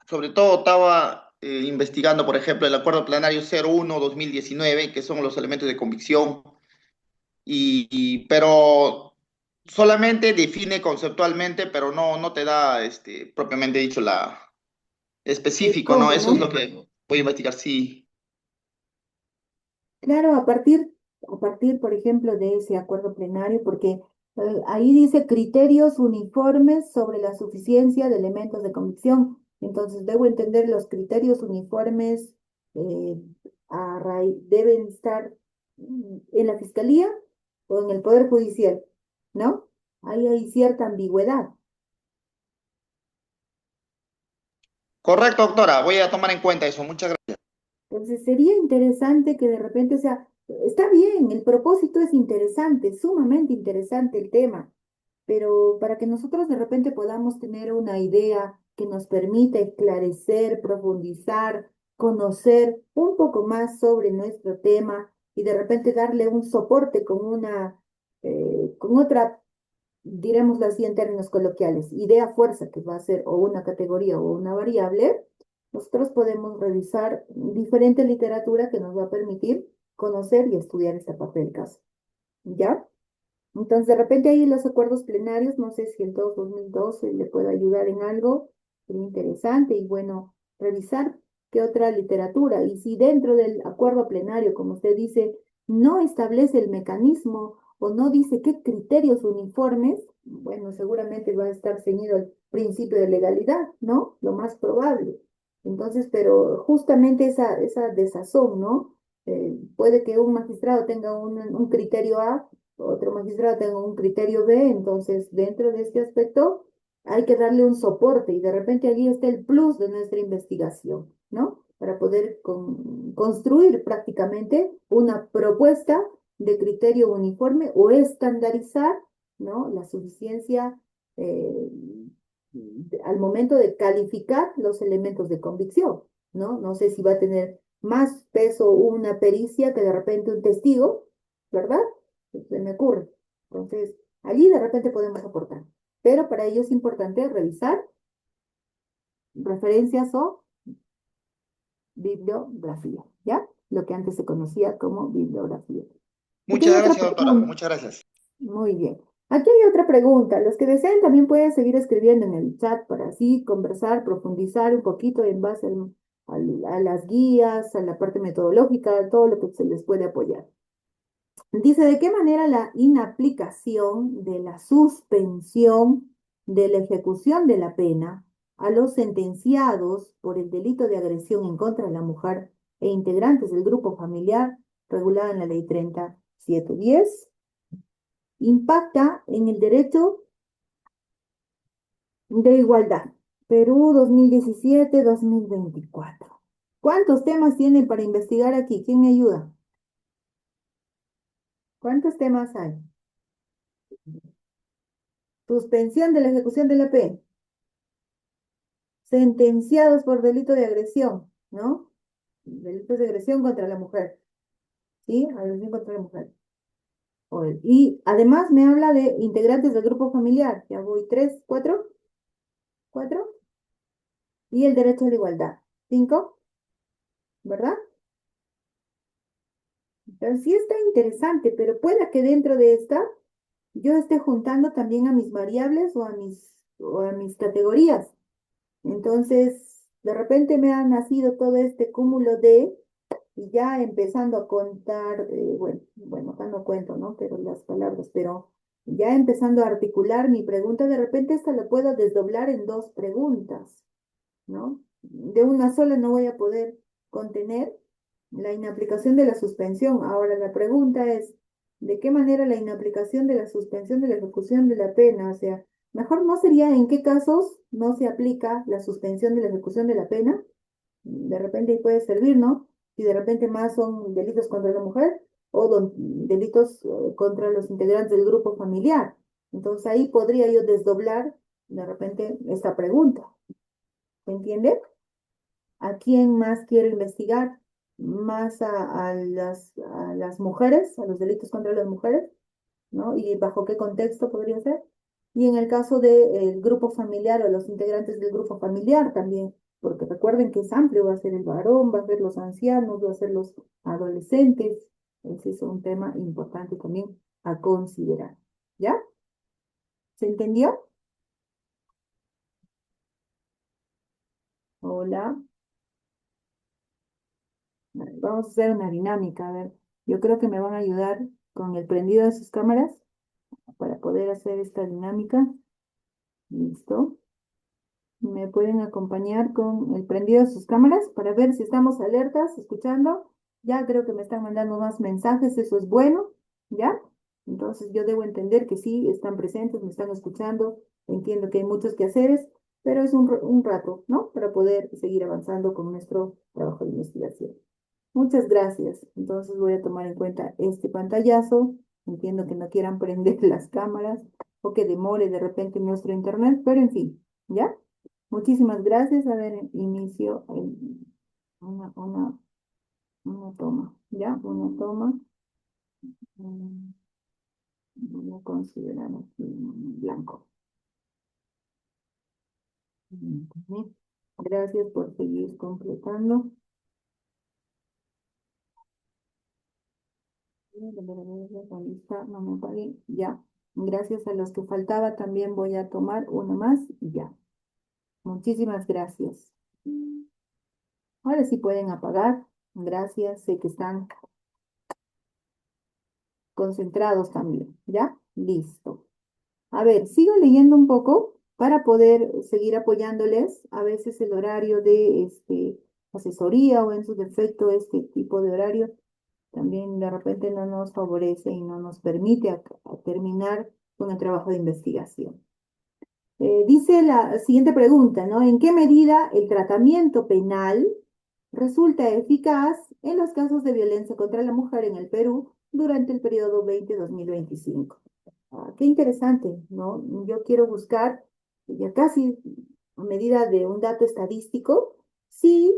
sobre todo estaba investigando, por ejemplo, el acuerdo plenario 01/2019, que son los elementos de convicción, pero solamente define conceptualmente, pero no te da, propiamente dicho, la específico, ¿no? ¿Cómo, Eso es no? lo que voy a investigar, sí. Claro, a partir, por ejemplo, de ese acuerdo plenario, porque ahí dice criterios uniformes sobre la suficiencia de elementos de convicción. Entonces, debo entender los criterios uniformes eh, deben estar en la fiscalía o en el Poder Judicial, ¿no? Ahí hay cierta ambigüedad. Correcto, doctora, voy a tomar en cuenta eso. Muchas gracias. Entonces sería interesante que de repente, o sea, está bien, el propósito es interesante, sumamente interesante el tema, pero para que nosotros de repente podamos tener una idea que nos permita esclarecer, profundizar, conocer un poco más sobre nuestro tema y de repente darle un soporte con otra, dirémoslo así en términos coloquiales, idea fuerza que va a ser o una categoría o una variable, nosotros podemos revisar diferente literatura que nos va a permitir conocer y estudiar esta parte del caso. ¿Ya? Entonces, de repente ahí los acuerdos plenarios, no sé si el 2012 le puede ayudar en algo, sería interesante y bueno, revisar qué otra literatura. Y si dentro del acuerdo plenario, como usted dice, no establece el mecanismo o no dice qué criterios uniformes, bueno, seguramente va a estar ceñido el principio de legalidad, ¿no? Lo más probable. Entonces, pero justamente esa desazón, ¿no? Puede que un magistrado tenga un criterio A, otro magistrado tenga un criterio B, entonces dentro de este aspecto hay que darle un soporte y de repente allí está el plus de nuestra investigación, ¿no? Para poder construir prácticamente una propuesta de criterio uniforme o estandarizar, ¿no? La suficiencia eh, al momento de calificar los elementos de convicción, ¿no? No sé si va a tener más peso una pericia que de repente un testigo, ¿verdad? Se me ocurre. Entonces, allí de repente podemos aportar. Pero para ello es importante revisar referencias o bibliografía, ¿ya? Lo que antes se conocía como bibliografía. Aquí hay Muchas otra gracias, doctora. pregunta. Muchas gracias. Muy bien. Aquí hay otra pregunta. Los que deseen también pueden seguir escribiendo en el chat para así conversar, profundizar un poquito en base a las guías, a la parte metodológica, a todo lo que se les puede apoyar. Dice, ¿de qué manera la inaplicación de la suspensión de la ejecución de la pena a los sentenciados por el delito de agresión en contra de la mujer e integrantes del grupo familiar regulada en la Ley 3710 impacta en el derecho de igualdad? Perú 2017-2024. ¿Cuántos temas tienen para investigar aquí? ¿Quién me ayuda? ¿Cuántos temas hay? suspensión de la ejecución de la pena, sentenciados por delito de agresión, ¿no? Delitos de agresión contra la mujer, ¿sí? Agresión contra la mujer. Y además me habla de integrantes del grupo familiar. Ya voy, tres, cuatro, cuatro. Y el derecho a la igualdad. Cinco, ¿verdad? Entonces sí está interesante, pero pueda que dentro de esta yo esté juntando también a mis variables o a mis categorías. Entonces, de repente me ha nacido todo este cúmulo de, y ya empezando a contar, bueno, acá no cuento, ¿no? Pero las palabras, pero ya empezando a articular mi pregunta, de repente esta la puedo desdoblar en dos preguntas, ¿no? De una sola no voy a poder contener la inaplicación de la suspensión. Ahora la pregunta es, ¿de qué manera la inaplicación de la suspensión de la ejecución de la pena? O sea, mejor no sería en qué casos no se aplica la suspensión de la ejecución de la pena. De repente ahí puede servir, ¿no? Si de repente más son delitos contra la mujer o delitos contra los integrantes del grupo familiar. Entonces ahí podría yo desdoblar de repente esta pregunta. ¿Se entiende? ¿A quién más quiero investigar? ¿Más a las mujeres, a los delitos contra las mujeres? ¿No? ¿Y bajo qué contexto podría ser? Y en el caso del grupo familiar o los integrantes del grupo familiar también, porque recuerden que es amplio, va a ser el varón, va a ser los ancianos, va a ser los adolescentes. Ese es un tema importante también a considerar. ¿Ya? ¿Se entendió? Hola. Vamos a hacer una dinámica, a ver. Yo creo que me van a ayudar con el prendido de sus cámaras para poder hacer esta dinámica. Listo. ¿Me pueden acompañar con el prendido de sus cámaras para ver si estamos alertas, escuchando? Ya creo que me están mandando más mensajes, eso es bueno, ¿ya? Entonces yo debo entender que sí, están presentes, me están escuchando, entiendo que hay muchos quehaceres, pero es un rato, ¿no? Para poder seguir avanzando con nuestro trabajo de investigación. Muchas gracias. Entonces voy a tomar en cuenta este pantallazo. Entiendo que no quieran prender las cámaras o que demore de repente nuestro internet, pero en fin, ¿ya? Muchísimas gracias. A ver, inicio una toma, ¿ya? Una toma. Mm, Voy a considerar aquí en blanco. Ujú. Gracias por seguir completando. No me apague. Ya. Gracias a los que faltaba, también voy a tomar uno más y ya. Muchísimas gracias. Ahora sí pueden apagar. Gracias. Sé que están concentrados también. ¿Ya? Listo. A ver, sigo leyendo un poco para poder seguir apoyándoles. A veces el horario de asesoría o en su defecto este tipo de horario también de repente no nos favorece y no nos permite a terminar con el trabajo de investigación. Dice la siguiente pregunta, ¿no? ¿En qué medida el tratamiento penal resulta eficaz en los casos de violencia contra la mujer en el Perú durante el periodo 20-2025? Qué interesante, ¿no? Yo quiero buscar, ya casi a medida de un dato estadístico, sí,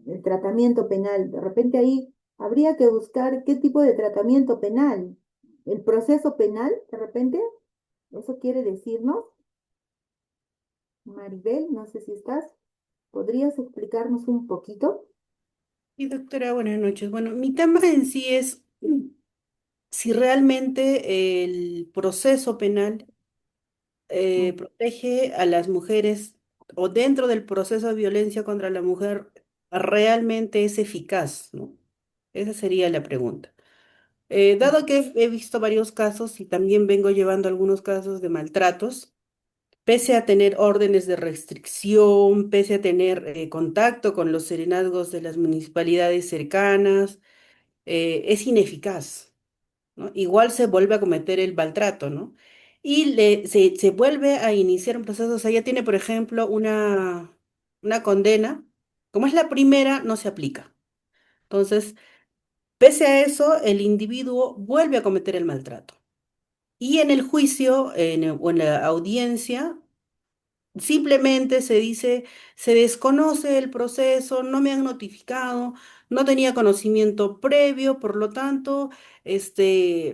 el tratamiento penal. De repente ahí habría que buscar qué tipo de tratamiento penal. El proceso penal, de repente, eso quiere decirnos, Maribel, no sé si estás, ¿podrías explicarnos un poquito? Y doctora, buenas noches. Bueno, mi tema en sí es si realmente el proceso penal Mm, protege a las mujeres o dentro del proceso de violencia contra la mujer realmente es eficaz, ¿no? Esa sería la pregunta. Dado que he visto varios casos y también vengo llevando algunos casos de maltratos, pese a tener órdenes de restricción, pese a tener contacto con los serenazgos de las municipalidades cercanas, es ineficaz, ¿no? Igual se vuelve a cometer el maltrato, ¿no? Y se vuelve a iniciar un proceso, o sea, ya tiene, por ejemplo, una condena, como es la primera, no se aplica. Entonces, pese a eso, el individuo vuelve a cometer el maltrato. Y en el juicio o en la audiencia, simplemente se dice, se desconoce el proceso, no me han notificado, no tenía conocimiento previo, por lo tanto,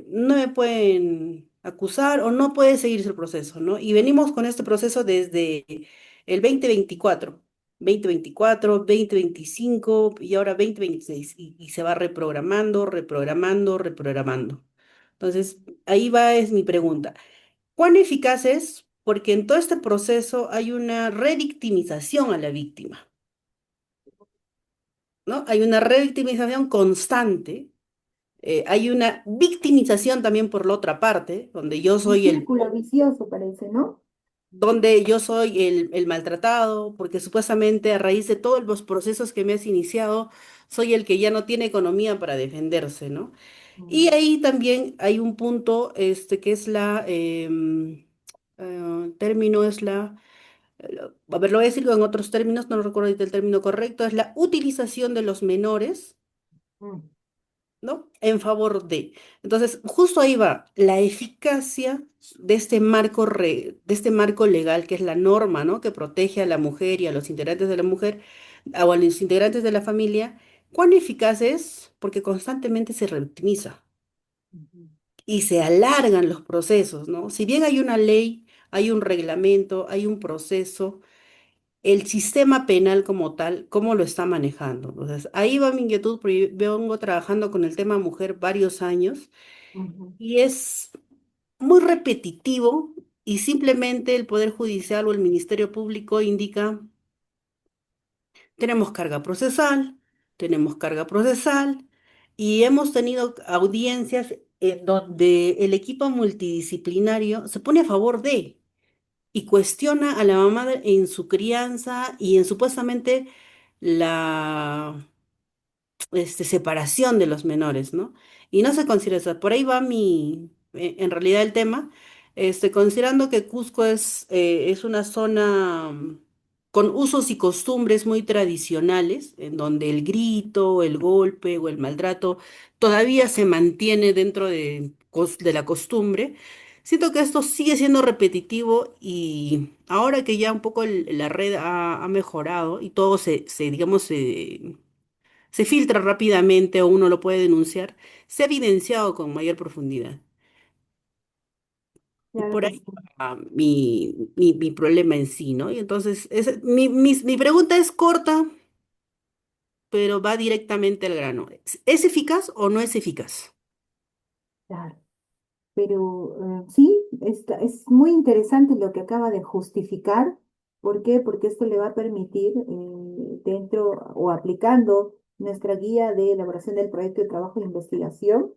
no me pueden acusar o no puede seguirse el proceso, ¿no? Y venimos con este proceso desde el 2025 y ahora 2026, y se va reprogramando, reprogramando, reprogramando. Entonces, ahí va, es mi pregunta. ¿Cuán eficaz es? Porque en todo este proceso hay una revictimización a la víctima, ¿no? Hay una revictimización constante, hay una victimización también por la otra parte, Un círculo vicioso parece, ¿no? donde yo soy el maltratado, porque supuestamente a raíz de todos los procesos que me has iniciado, soy el que ya no tiene economía para defenderse, ¿no? Y Mm, ahí también hay un punto, que es término es a ver, lo voy a decir en otros términos, no recuerdo ahorita el término correcto, es la utilización de los menores, mm, ¿no? En favor de. Entonces, justo ahí va la eficacia de de este marco legal que es la norma, ¿no? Que protege a la mujer y a los integrantes de la mujer, o a los integrantes de la familia. ¿Cuán eficaz es? Porque constantemente se revictimiza ujú. y se alargan los procesos, ¿no? Si bien hay una ley, hay un reglamento, hay un proceso, el sistema penal como tal, ¿cómo lo está manejando? Entonces, ahí va mi inquietud, porque yo vengo trabajando con el tema mujer varios años Ujú. y es muy repetitivo y simplemente el Poder Judicial o el Ministerio Público indica, tenemos carga procesal y hemos tenido audiencias donde el equipo multidisciplinario se pone a favor de y cuestiona a la mamá en su crianza y en supuestamente la separación de los menores, ¿no? Y no se considera eso. Por ahí va en realidad el tema, considerando que Cusco es una zona con usos y costumbres muy tradicionales, en donde el grito, el golpe o el maltrato todavía se mantiene dentro de la costumbre. Siento que esto sigue siendo repetitivo y ahora que ya un poco la red ha mejorado y todo digamos, se filtra rápidamente o uno lo puede denunciar, se ha evidenciado con mayor profundidad. Y Claro por que ahí sí. va mi problema en sí, ¿no? Y entonces, mi pregunta es corta, pero va directamente al grano. ¿Es eficaz o no es eficaz? Claro. Pero sí, es muy interesante lo que acaba de justificar. ¿Por qué? Porque esto le va a permitir, dentro o aplicando nuestra guía de elaboración del proyecto de trabajo de investigación,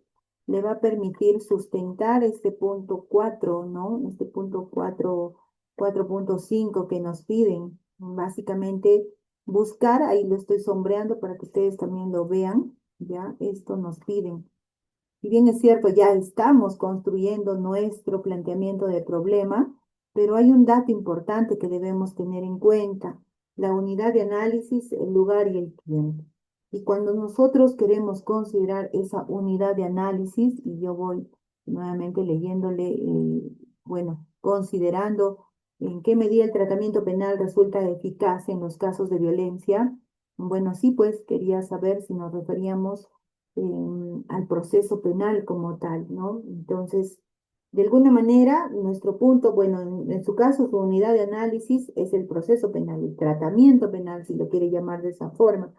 le va a permitir sustentar este punto 4, ¿no? Este punto 4, 4.5 que nos piden. Básicamente, buscar, ahí lo estoy sombreando para que ustedes también lo vean, ¿ya? Esto nos piden. Si bien es cierto, ya estamos construyendo nuestro planteamiento de problema, pero hay un dato importante que debemos tener en cuenta, la unidad de análisis, el lugar y el tiempo. Y cuando nosotros queremos considerar esa unidad de análisis, y yo voy nuevamente leyéndole, bueno, considerando en qué medida el tratamiento penal resulta eficaz en los casos de violencia, bueno, sí, pues quería saber si nos referíamos al proceso penal como tal, ¿no? Entonces, de alguna manera, nuestro punto, bueno, en su caso, su unidad de análisis es el proceso penal, el tratamiento penal, si lo quiere llamar de esa forma,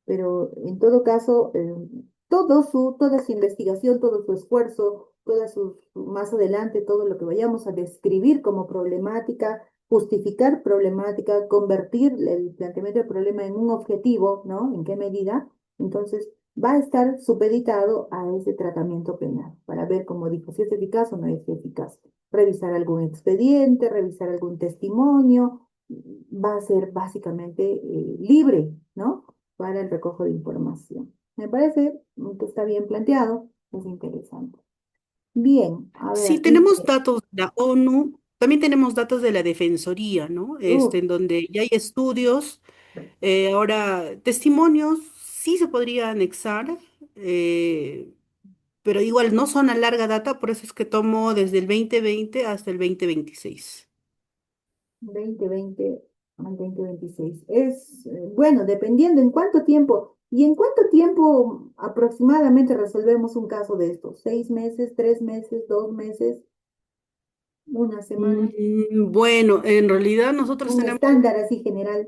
pero en todo caso, toda su investigación, todo su esfuerzo, más adelante, todo lo que vayamos a describir como problemática, justificar problemática, convertir el planteamiento del problema en un objetivo, ¿no? ¿En qué medida? Entonces, va a estar supeditado a ese tratamiento penal para ver, como dijo, si es eficaz o no es eficaz. Revisar algún expediente, revisar algún testimonio, va a ser básicamente libre, ¿no? Para el recojo de información. Me parece que está bien planteado, es interesante. Bien, a ver, Sí, aquí tenemos dice, datos de la ONU, también tenemos datos de la Defensoría, ¿no? uh, En donde ya hay estudios. Ahora, testimonios sí se podría anexar, eh, pero igual no son a larga data, por eso es que tomo desde el 2020 hasta el 2026. 2020 al 2026. Bueno, dependiendo en cuánto tiempo, ¿y en cuánto tiempo aproximadamente resolvemos un caso de estos? ¿6 meses, 3 meses, 2 meses, una semana? Bueno, en realidad nosotros Un tenemos, estándar así general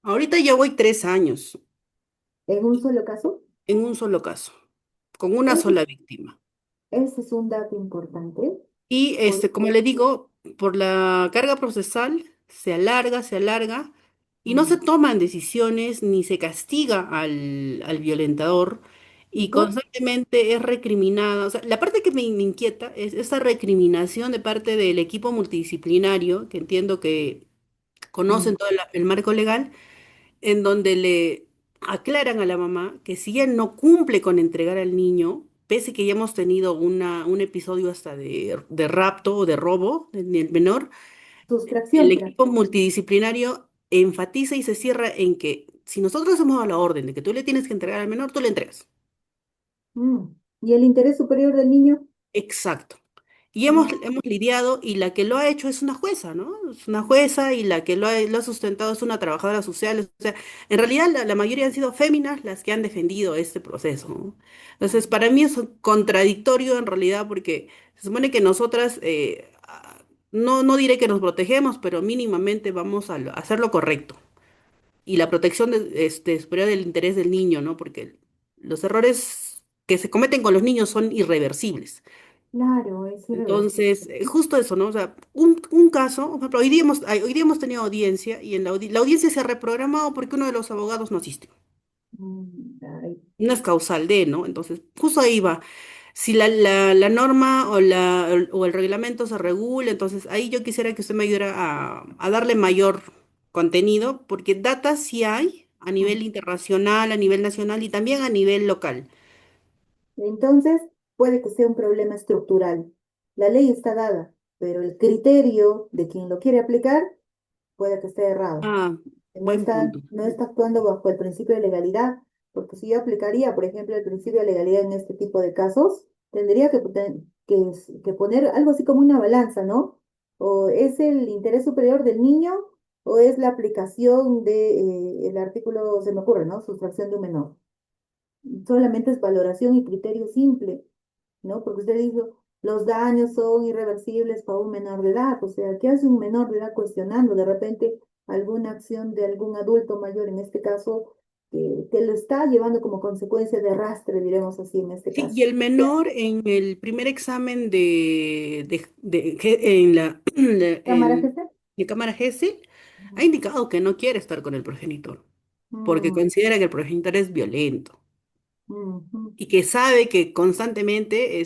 ahorita ya voy 3 años en un solo caso. en un solo caso, con una Ese, sola víctima. ese es un dato importante Y como porque le digo, por la carga procesal se alarga y no se mm, toman decisiones ni se castiga al violentador y ¿no? constantemente es recriminada. O sea, la parte que me inquieta es esa recriminación de parte del equipo multidisciplinario, que entiendo que Mm, conocen todo el marco legal, en donde le aclaran a la mamá que si ella no cumple con entregar al niño, pese que ya hemos tenido un episodio hasta de rapto o de robo del menor, el Sustracción, equipo multidisciplinario enfatiza y se cierra en que si nosotros hemos dado la orden de que tú le tienes que entregar al menor, tú le entregas. mm. ¿Y el interés superior del niño? Exacto. Y Mm, hemos lidiado y la que lo ha hecho es una jueza, ¿no? Es una jueza y la que lo ha sustentado es una trabajadora social. O sea, en realidad la mayoría han sido féminas las que han defendido este proceso, ¿no? Entonces, para mí es contradictorio en realidad porque se supone que nosotras, no diré que nos protegemos, pero mínimamente vamos a hacer lo correcto. Y la protección superior del interés del niño, ¿no? Porque los errores que se cometen con los niños son irreversibles. claro, es irreversible. Entonces, justo eso, ¿no? O sea, un caso, por ejemplo, hoy día hemos tenido audiencia y en la audiencia se ha reprogramado porque uno de los abogados no asistió. Ay, No es causal de, ¿no? Entonces, justo ahí va. Si la norma o el reglamento se regula, entonces ahí yo quisiera que usted me ayudara a darle mayor contenido, porque data sí hay a nivel mm. internacional, a nivel nacional y también a nivel local. Entonces, puede que sea un problema estructural. La ley está dada, pero el criterio de quien lo quiere aplicar puede que esté errado. Ah, No buen está, punto. no está actuando bajo el principio de legalidad, porque si yo aplicaría, por ejemplo, el principio de legalidad en este tipo de casos, tendría que poner algo así como una balanza, ¿no? O es el interés superior del niño o es la aplicación de, el artículo, se me ocurre, ¿no? Sustracción de un menor. Solamente es valoración y criterio simple, ¿no? Porque usted dijo, los daños son irreversibles para un menor de edad. O sea, ¿qué hace un menor de edad cuestionando de repente alguna acción de algún adulto mayor, en este caso, que lo está llevando como consecuencia de arrastre, diremos así, en este Sí, caso? y el menor en el primer examen en ¿Cámara, jefe? de cámara GESEL ha indicado que no quiere estar con el progenitor, porque Mm, considera que el progenitor es violento mm. y que sabe que constantemente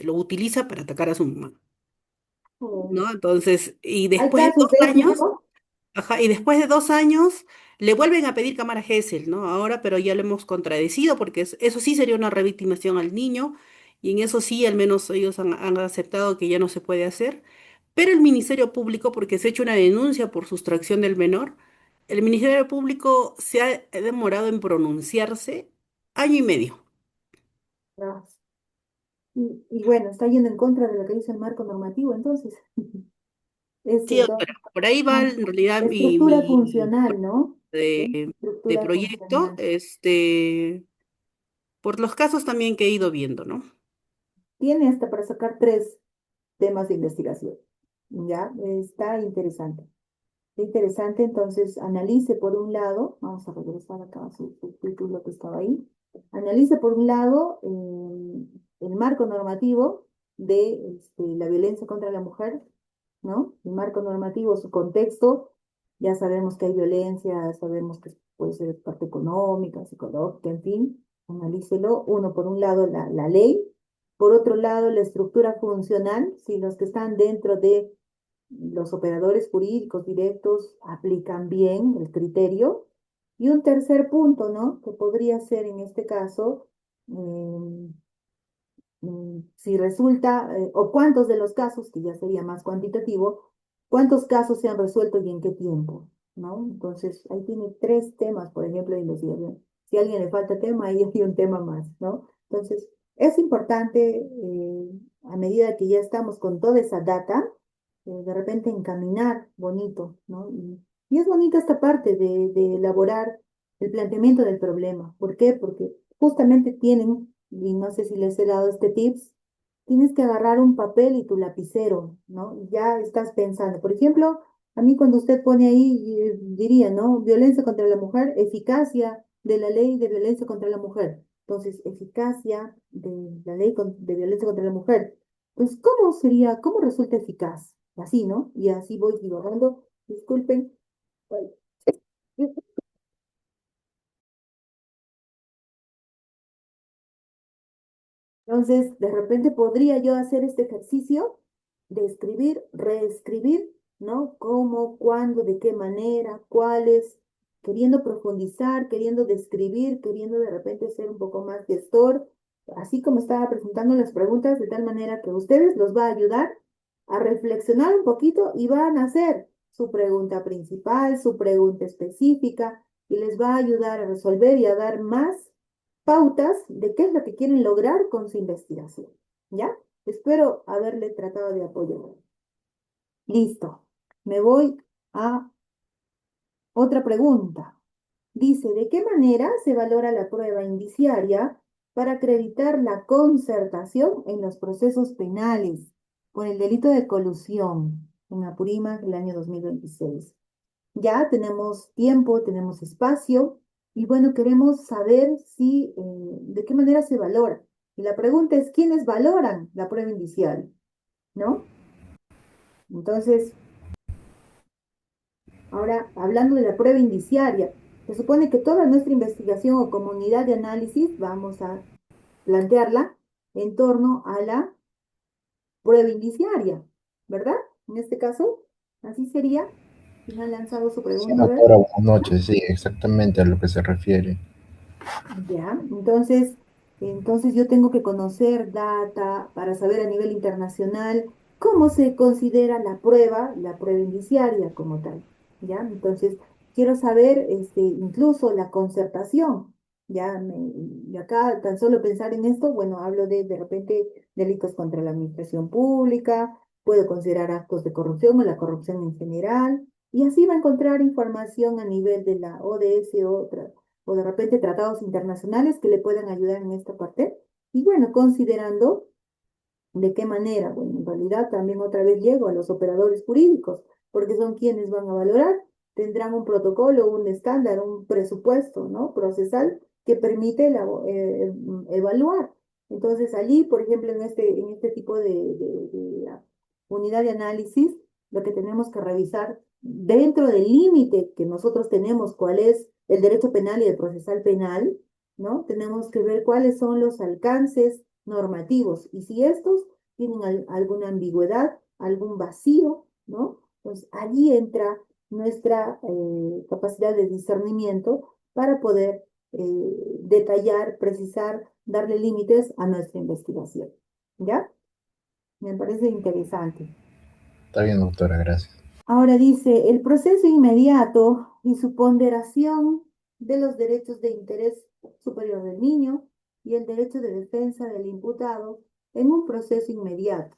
lo utiliza para atacar a su mamá, Oh. ¿no? Entonces, y ¿Hay después de casos dos de ese años, tipo? ajá, y después de 2 años le vuelven a pedir cámara Gesell, ¿no? Ahora, pero ya lo hemos contradecido porque eso sí sería una revictimación al niño y en eso sí, al menos ellos han aceptado que ya no se puede hacer. Pero el Ministerio Público, porque se ha hecho una denuncia por sustracción del menor, el Ministerio Público se ha demorado en pronunciarse año y medio. No. Y bueno, está yendo en contra de lo que dice el marco normativo, entonces. Es Sí, entonces doctora, por ahí va en realidad estructura funcional, ¿no? Es de estructura proyecto, funcional. por los casos también que he ido viendo, ¿no? Tiene hasta para sacar 3 temas de investigación. ¿Ya? Está interesante. Está interesante, entonces analice por un lado, vamos a regresar acá a su título que estaba ahí. Analice por un lado el marco normativo de la violencia contra la mujer, ¿no? El marco normativo, su contexto, ya sabemos que hay violencia, sabemos que puede ser parte económica, psicológica, en fin, analícelo. Uno, por un lado, la ley, por otro lado, la estructura funcional, si los que están dentro de los operadores jurídicos directos aplican bien el criterio. Y un tercer punto, ¿no? Que podría ser en este caso, em, si resulta, o cuántos de los casos, que ya sería más cuantitativo, cuántos casos se han resuelto y en qué tiempo, ¿no? Entonces, ahí tiene 3 temas, por ejemplo, de investigación. Si a alguien le falta tema, ahí hay un tema más, ¿no? Entonces, Es importante, a medida que ya estamos con toda esa data, de repente encaminar bonito, ¿no? Y es bonita esta parte de elaborar el planteamiento del problema. ¿Por qué? Porque justamente tienen, y no sé si les he dado este tips, tienes que agarrar un papel y tu lapicero, ¿no? Y ya estás pensando. Por ejemplo, a mí cuando usted pone ahí, diría, ¿no? Violencia contra la mujer, eficacia de la ley de violencia contra la mujer. Entonces, eficacia de la ley de violencia contra la mujer. Pues, ¿cómo sería, cómo resulta eficaz? Así, ¿no? Y así voy divagando. Disculpen. Ay. Entonces, de repente podría yo hacer este ejercicio de escribir, reescribir, ¿no? Cómo, cuándo, de qué manera, cuáles, queriendo profundizar, queriendo describir, queriendo de repente ser un poco más gestor, así como estaba presentando las preguntas, de tal manera que a ustedes los va a ayudar a reflexionar un poquito y van a hacer su pregunta principal, su pregunta específica, y les va a ayudar a resolver y a dar más pautas de qué es lo que quieren lograr con su investigación. ¿Ya? Espero haberle tratado de apoyar. Listo. Me voy a otra pregunta. Dice, ¿de qué manera se valora la prueba indiciaria para acreditar la concertación en los procesos penales por el delito de colusión en Apurímac el año 2026? Ya tenemos tiempo, tenemos espacio y bueno, queremos saber si, de qué manera se valora. Y la pregunta es, ¿quiénes valoran la prueba indicial? ¿No? Entonces, ahora, hablando de la prueba indiciaria, se supone que toda nuestra investigación o comunidad de análisis vamos a plantearla en torno a la prueba indiciaria, ¿verdad? En este caso, así sería. ¿Quién ha lanzado su Sí, pregunta? A ver. doctora, buenas noches. Sí, exactamente a lo que se refiere. Ya, entonces yo tengo que conocer data para saber a nivel internacional cómo se considera la prueba indiciaria como tal. Ya, entonces quiero saber incluso la concertación. Y acá tan solo pensar en esto, bueno, hablo de repente delitos contra la administración pública, puedo considerar actos de corrupción o la corrupción en general, y así va a encontrar información a nivel de la ODS o de repente tratados internacionales que le puedan ayudar en esta parte. Y bueno, considerando de qué manera, bueno, en realidad también otra vez llego a los operadores jurídicos, porque son quienes van a valorar, tendrán un protocolo, un estándar, un presupuesto, ¿no? Procesal que permite evaluar. Entonces, allí, por ejemplo, en este tipo de unidad de análisis, lo que tenemos que revisar dentro del límite que nosotros tenemos, cuál es el derecho penal y el procesal penal, ¿no? Tenemos que ver cuáles son los alcances normativos y si estos tienen alguna ambigüedad, algún vacío, ¿no? Pues allí entra nuestra capacidad de discernimiento para poder detallar, precisar, darle límites a nuestra investigación. ¿Ya? Me parece interesante. Está bien, doctora, gracias. Ahora dice, el proceso inmediato y su ponderación de los derechos de interés superior del niño y el derecho de defensa del imputado en un proceso inmediato.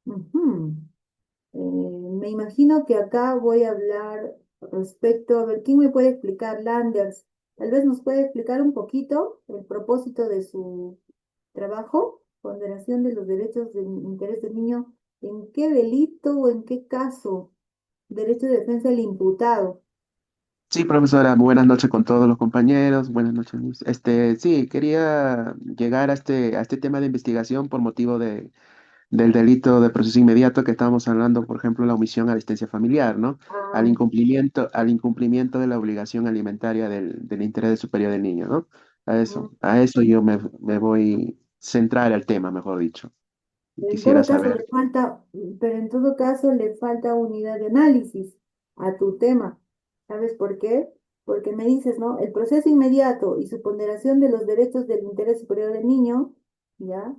Ujú. Me imagino que acá voy a hablar respecto, a ver, ¿quién me puede explicar, Landers? Tal vez nos puede explicar un poquito el propósito de su trabajo, ponderación de los derechos de interés del niño, ¿en qué delito o en qué caso? Derecho de defensa del imputado. Sí, profesora, buenas noches con todos los compañeros, buenas noches, Luis. Sí, quería llegar a este tema de investigación por motivo del delito de proceso inmediato que estábamos hablando, por ejemplo, la omisión a asistencia familiar, ¿no? Ah, Al incumplimiento de la obligación alimentaria del interés superior del niño, ¿no? mm. A eso yo me voy a centrar al tema, mejor dicho. Y En quisiera todo caso saber. le falta, pero en todo caso le falta unidad de análisis a tu tema. ¿Sabes por qué? Porque me dices, ¿no? El proceso inmediato y su ponderación de los derechos del interés superior del niño, ¿ya?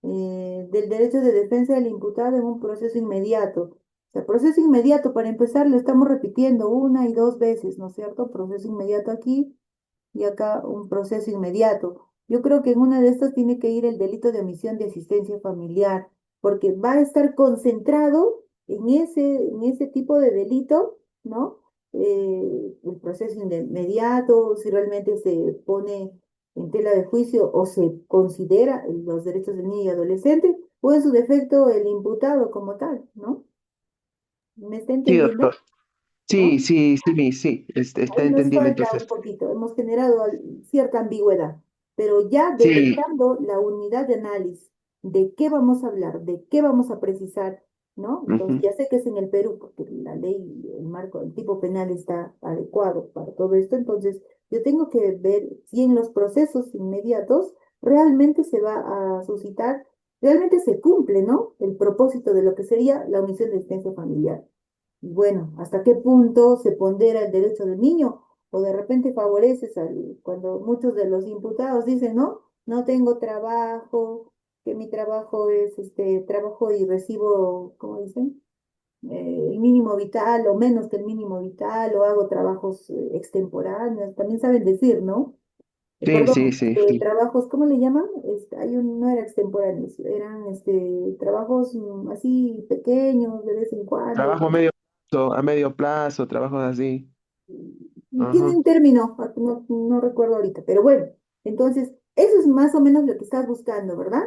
Del derecho de defensa del imputado en un proceso inmediato. O sea, proceso inmediato, para empezar, lo estamos repitiendo una y dos veces, ¿no es cierto? Proceso inmediato aquí y acá un proceso inmediato. Yo creo que en una de estas tiene que ir el delito de omisión de asistencia familiar, porque va a estar concentrado en ese tipo de delito, ¿no? El proceso inmediato, si realmente se pone en tela de juicio o se considera los derechos del niño y adolescente, o en su defecto el imputado como tal, ¿no? ¿Me está Sí, entendiendo? doctor. Sí, ¿No? sí, sí, sí, está Ahí nos entendible falta entonces. un poquito, hemos generado cierta ambigüedad, pero ya Sí, detectando la unidad de análisis de qué vamos a hablar, de qué vamos a precisar, ¿no? Entonces, ujú. ya sé que es en el Perú, porque la ley, el marco, el tipo penal está adecuado para todo esto, entonces yo tengo que ver si en los procesos inmediatos realmente se va a suscitar, realmente se cumple, ¿no? El propósito de lo que sería la omisión de asistencia familiar. Bueno, ¿hasta qué punto se pondera el derecho del niño? O de repente favoreces cuando muchos de los imputados dicen, no, no tengo trabajo, que mi trabajo es este trabajo y recibo, ¿cómo dicen? El mínimo vital o menos que el mínimo vital, o hago trabajos extemporáneos, también saben decir, ¿no? Sí, sí, Perdón, sí, sí. trabajos, ¿cómo le llaman? No era extemporáneos, eran trabajos así pequeños de vez en cuando. Trabajo a medio plazo, trabajos así. Tiene Ajá. un término, no, no recuerdo ahorita, pero bueno, entonces, eso es más o menos lo que estás buscando, ¿verdad?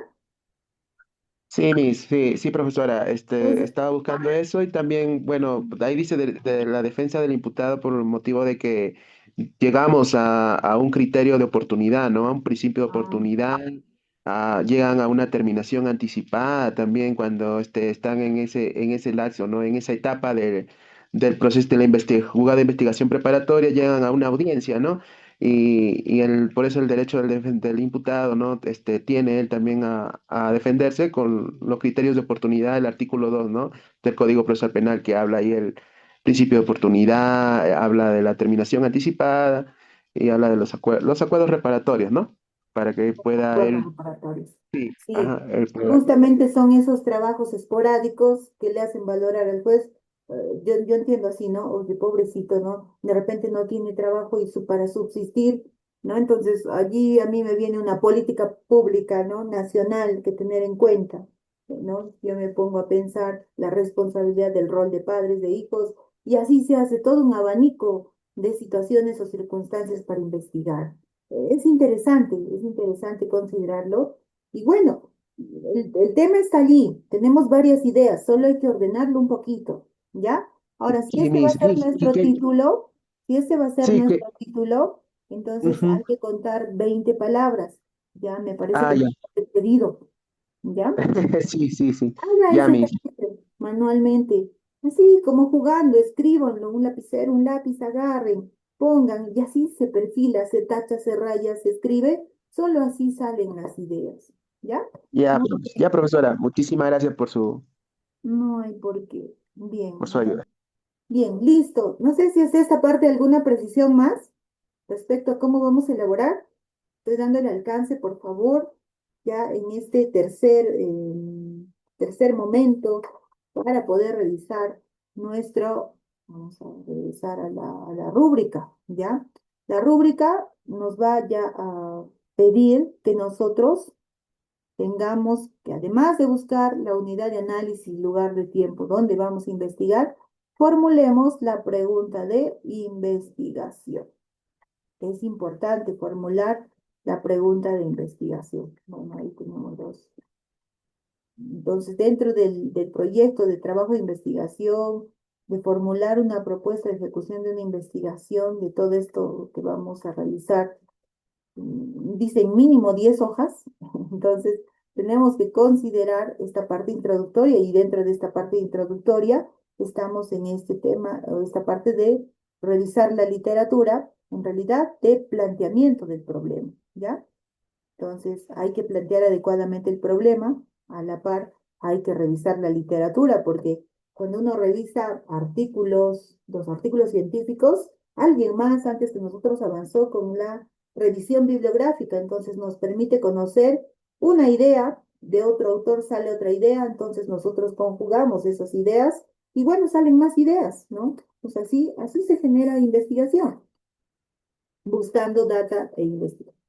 Sí, sí, profesora, Entonces, estaba buscando eso y también, bueno, ahí dice de la defensa del imputado por el motivo de que llegamos a un criterio de oportunidad, ¿no? A un principio de ah, oportunidad, llegan a una terminación anticipada también cuando están en ese lapso, ¿no? En esa etapa del proceso de la jugada de investigación preparatoria, llegan a una audiencia, ¿no? Por eso el derecho del imputado, ¿no? Tiene él también a defenderse con los criterios de oportunidad, el artículo 2, ¿no? Del Código Procesal Penal que habla ahí el principio de oportunidad, habla de la terminación anticipada y habla de los acuerdos reparatorios, ¿no? Para que pueda acuerdos él, reparatorios. sí, Sí, ajá, él pueda- justamente son esos trabajos esporádicos que le hacen valorar al juez. Yo entiendo así, ¿no? Oye, pobrecito, ¿no? De repente no tiene trabajo y para subsistir, ¿no? Entonces, allí a mí me viene una política pública, ¿no? Nacional que tener en cuenta, ¿no? Yo me pongo a pensar la responsabilidad del rol de padres, de hijos, y así se hace todo un abanico de situaciones o circunstancias para investigar. Es interesante considerarlo. Y bueno, el tema está allí, tenemos varias ideas, solo hay que ordenarlo un poquito, ¿ya? Ahora, si Sí, este va a ser sí, nuestro título, si este va a ser sí, nuestro título, entonces ujú. hay que contar 20 palabras, ¿ya? Me parece Ah, que ya, he pedido, ¿ya? sí, sí, sí, Haga ya, ese mis, ejercicio manualmente, así como jugando, escríbanlo, un lapicero, un lápiz, agarren, pongan, y así se perfila, se tacha, se raya, se escribe, solo así salen las ideas, ¿ya? ya, No, ya, profesora, muchísimas gracias no hay por qué. Bien, por su ayuda. bien, listo. No sé si es esta parte alguna precisión más respecto a cómo vamos a elaborar. Estoy dando el alcance, por favor, ya en este tercer momento para poder revisar vamos a revisar a la rúbrica, ¿ya? La rúbrica nos va ya a pedir que nosotros tengamos que, además de buscar la unidad de análisis, lugar de tiempo donde vamos a investigar, formulemos la pregunta de investigación. Es importante formular la pregunta de investigación. Bueno, ahí tenemos dos. Entonces, dentro del proyecto de trabajo de investigación, de formular una propuesta de ejecución de una investigación de todo esto que vamos a realizar, dicen mínimo 10 hojas, entonces tenemos que considerar esta parte introductoria, y dentro de esta parte introductoria estamos en este tema, o esta parte de revisar la literatura, en realidad de planteamiento del problema, ¿ya? Entonces hay que plantear adecuadamente el problema, a la par hay que revisar la literatura, porque cuando uno revisa artículos, los artículos científicos, alguien más antes que nosotros avanzó con la revisión bibliográfica, entonces nos permite conocer una idea, de otro autor sale otra idea, entonces nosotros conjugamos esas ideas y bueno, salen más ideas, ¿no? Pues así se genera investigación, buscando data e investigación.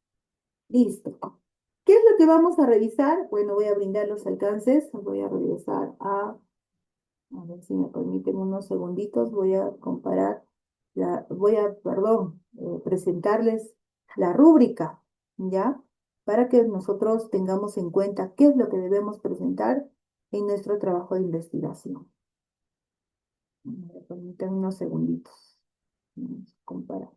Listo. ¿Qué es lo que vamos a revisar? Bueno, voy a brindar los alcances. Voy a regresar a ver si me permiten unos segunditos. Voy a comparar, perdón, presentarles la rúbrica, ¿ya? Para que nosotros tengamos en cuenta qué es lo que debemos presentar en nuestro trabajo de investigación. Me permiten unos segunditos. Vamos a comparar.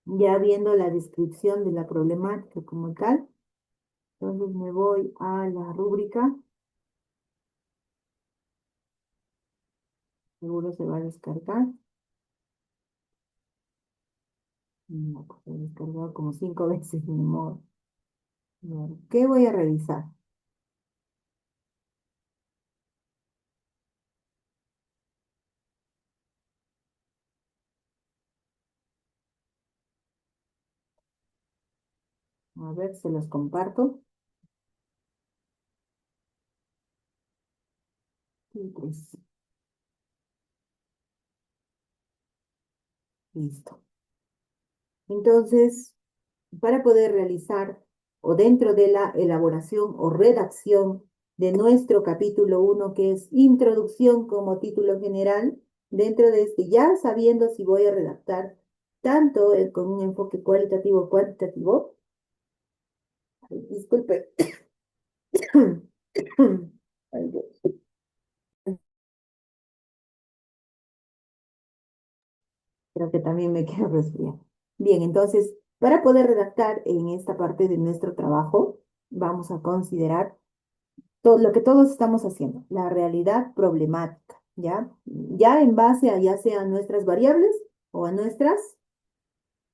Ya viendo la descripción de la problemática como tal, entonces me voy a la rúbrica. Seguro se va a descargar. No, pues se ha descargado como 5 veces, ni modo. Bueno, ¿qué voy a revisar? A ver, se los comparto. Y pues, listo. Entonces, para poder realizar o dentro de la elaboración o redacción de nuestro capítulo 1, que es Introducción como título general, dentro de este, ya sabiendo si voy a redactar tanto con un enfoque cualitativo o cuantitativo, disculpe, Ay, Dios. Creo que también me quiero resfriar. Bien, entonces, para poder redactar en esta parte de nuestro trabajo, vamos a considerar todo lo que todos estamos haciendo, la realidad problemática, ¿ya? Ya en base a ya sea nuestras variables o a nuestras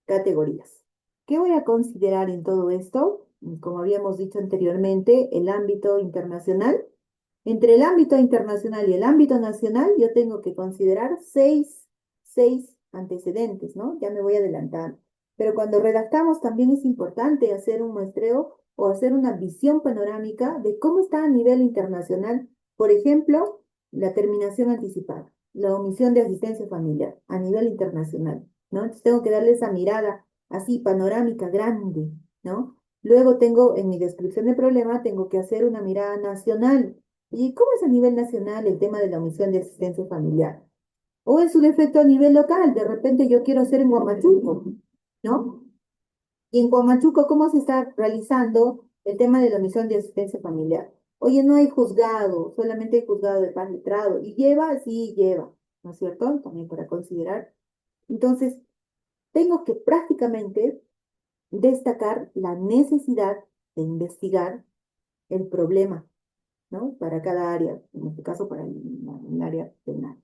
categorías. ¿Qué voy a considerar en todo esto? Como habíamos dicho anteriormente, el ámbito internacional. Entre el ámbito internacional y el ámbito nacional, yo tengo que considerar seis antecedentes, ¿no? Ya me voy adelantando. Pero cuando redactamos también es importante hacer un muestreo o hacer una visión panorámica de cómo está a nivel internacional. Por ejemplo, la terminación anticipada, la omisión de asistencia familiar a nivel internacional, ¿no? Entonces tengo que darle esa mirada así panorámica grande, ¿no? Luego tengo en mi descripción de problema, tengo que hacer una mirada nacional. ¿Y cómo es a nivel nacional el tema de la omisión de asistencia familiar? O es un efecto a nivel local, de repente yo quiero hacer en Huamachuco, ¿no? Y en Huamachuco, ¿cómo se está realizando el tema de la omisión de asistencia familiar? Oye, no hay juzgado, solamente hay juzgado de paz letrado. ¿Y lleva? Sí, lleva, ¿no es cierto? También para considerar. Entonces, tengo que prácticamente destacar la necesidad de investigar el problema, ¿no? Para cada área, en este caso para el área penal.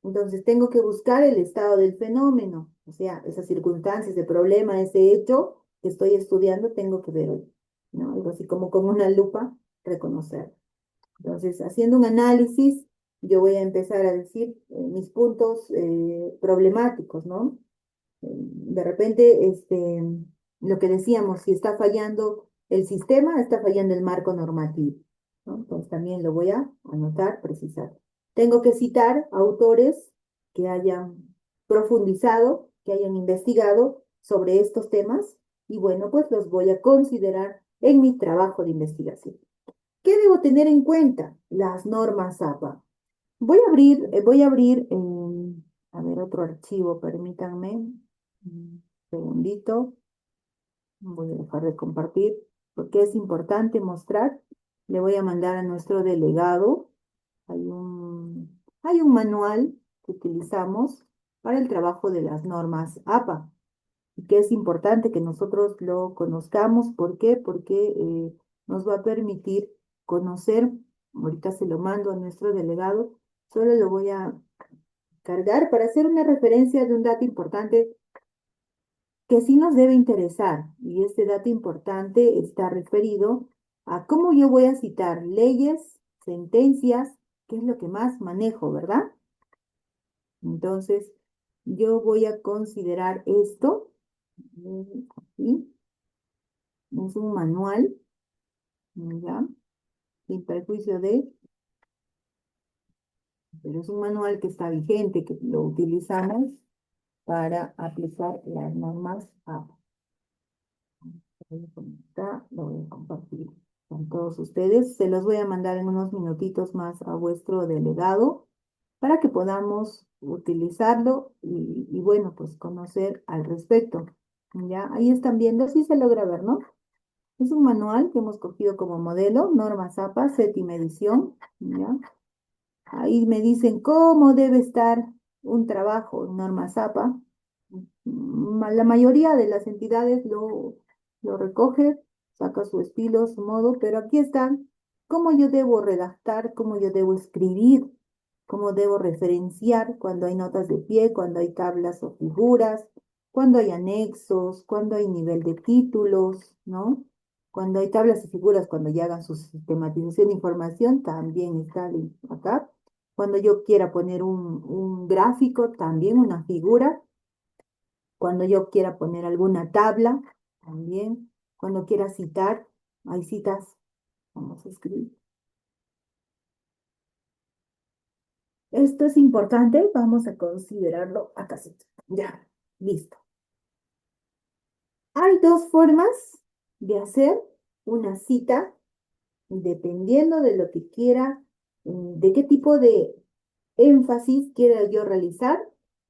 Entonces tengo que buscar el estado del fenómeno, o sea, esas circunstancias, ese problema, ese hecho que estoy estudiando, tengo que ver hoy, ¿no? Algo así como con una lupa, reconocer. Entonces, haciendo un análisis, yo voy a empezar a decir mis puntos problemáticos, ¿no? De repente, lo que decíamos, si está fallando el sistema, está fallando el marco normativo, ¿no? Entonces también lo voy a anotar, precisar. Tengo que citar autores que hayan profundizado, que hayan investigado sobre estos temas y bueno, pues los voy a considerar en mi trabajo de investigación. ¿Qué debo tener en cuenta? Las normas APA. A ver, otro archivo, permítanme. Un segundito. Voy a dejar de compartir porque es importante mostrar. Le voy a mandar a nuestro delegado. Hay un manual que utilizamos para el trabajo de las normas APA y que es importante que nosotros lo conozcamos. ¿Por qué? Porque nos va a permitir conocer, ahorita se lo mando a nuestro delegado, solo lo voy a cargar para hacer una referencia de un dato importante que sí nos debe interesar, y este dato importante está referido a cómo yo voy a citar leyes, sentencias, que es lo que más manejo, ¿verdad? Entonces, yo voy a considerar esto, aquí, es un manual, ¿ya? Sin perjuicio de pero es un manual que está vigente, que lo utilizamos para aplicar las normas APA. Lo voy a compartir con todos ustedes. Se los voy a mandar en unos minutitos más a vuestro delegado para que podamos utilizarlo y bueno, pues conocer al respecto. Ya, ahí están viendo, sí se logra ver, ¿no? Es un manual que hemos cogido como modelo, normas APA, séptima edición, ¿ya? Ahí me dicen cómo debe estar un trabajo en normas APA. La mayoría de las entidades lo recoge, saca su estilo, su modo, pero aquí están cómo yo debo redactar, cómo yo debo escribir, cómo debo referenciar cuando hay notas de pie, cuando hay tablas o figuras, cuando hay anexos, cuando hay nivel de títulos, ¿no? Cuando hay tablas y figuras, cuando ya hagan su sistematización de información, también está acá. Cuando yo quiera poner un gráfico, también una figura. Cuando yo quiera poner alguna tabla, también. Cuando quiera citar, hay citas. Vamos a escribir. Esto es importante, vamos a considerarlo acá. Ya, listo. Hay dos formas de hacer una cita, dependiendo de lo que quiera, de qué tipo de énfasis quiera yo realizar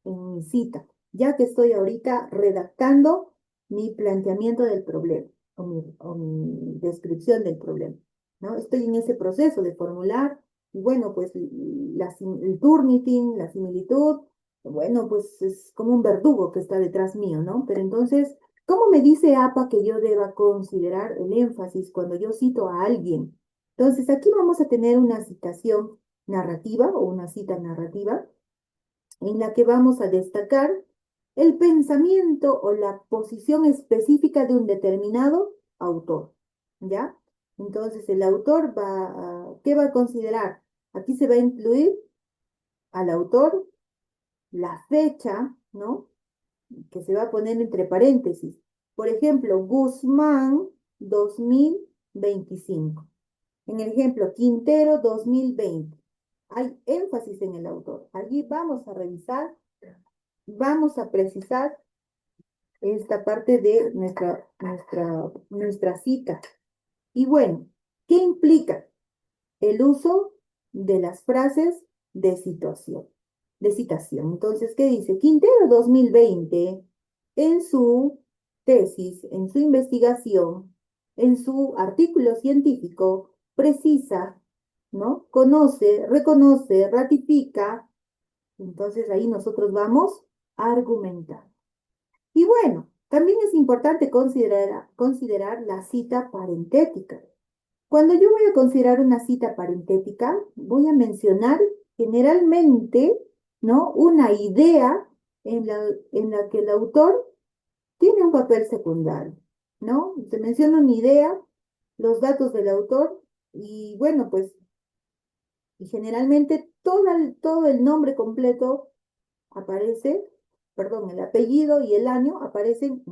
en mi cita, ya que estoy ahorita redactando mi planteamiento del problema o mi descripción del problema, ¿no? Estoy en ese proceso de formular, y bueno, pues el Turnitin, la similitud, bueno, pues es como un verdugo que está detrás mío, ¿no? Pero entonces, ¿cómo me dice APA que yo deba considerar el énfasis cuando yo cito a alguien? Entonces, aquí vamos a tener una citación narrativa o una cita narrativa en la que vamos a destacar el pensamiento o la posición específica de un determinado autor, ¿ya? Entonces el autor ¿qué va a considerar? Aquí se va a incluir al autor, la fecha, ¿no? Que se va a poner entre paréntesis. Por ejemplo, Guzmán 2025. En el ejemplo, Quintero 2020. Hay énfasis en el autor. Allí vamos a revisar, vamos a precisar esta parte de nuestra cita. Y bueno, ¿qué implica el uso de las frases de situación? De citación. Entonces, ¿qué dice? Quintero 2020, en su tesis, en su investigación, en su artículo científico, precisa, ¿no? Conoce, reconoce, ratifica. Entonces ahí nosotros vamos a argumentar. Y bueno, también es importante considerar la cita parentética. Cuando yo voy a considerar una cita parentética, voy a mencionar generalmente, ¿no? Una idea en la que el autor tiene un papel secundario, ¿no? Se menciona una idea, los datos del autor y bueno, pues y generalmente todo el nombre completo aparece, perdón, el apellido y el año aparecen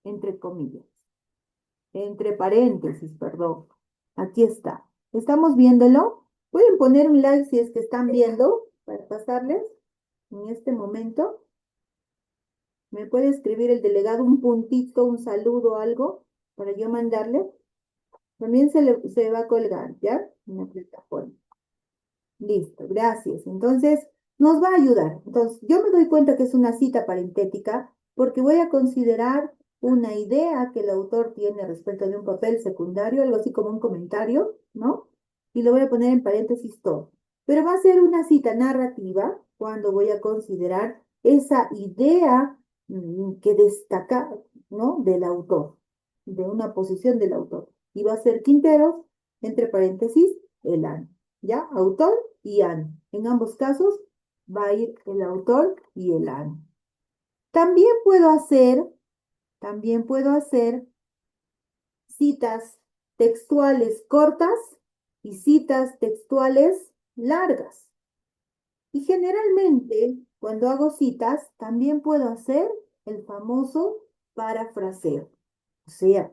entre comillas, entre paréntesis, perdón. Aquí está. ¿Estamos viéndolo? Pueden poner un like si es que están viendo para pasarles en este momento. ¿Me puede escribir el delegado un puntito, un saludo, algo para yo mandarle? También se va a colgar, ¿ya? En la plataforma. Listo, gracias. Entonces, nos va a ayudar. Entonces, yo me doy cuenta que es una cita parentética porque voy a considerar una idea que el autor tiene respecto de un papel secundario, algo así como un comentario, ¿no? Y lo voy a poner en paréntesis todo. Pero va a ser una cita narrativa cuando voy a considerar esa idea que destaca, ¿no? Del autor, de una posición del autor. Y va a ser Quinteros, entre paréntesis, el año. ¿Ya? Autor y año. En ambos casos va a ir el autor y el año. También también puedo hacer citas textuales cortas y citas textuales largas. Y generalmente, cuando hago citas, también puedo hacer el famoso parafraseo. O sea,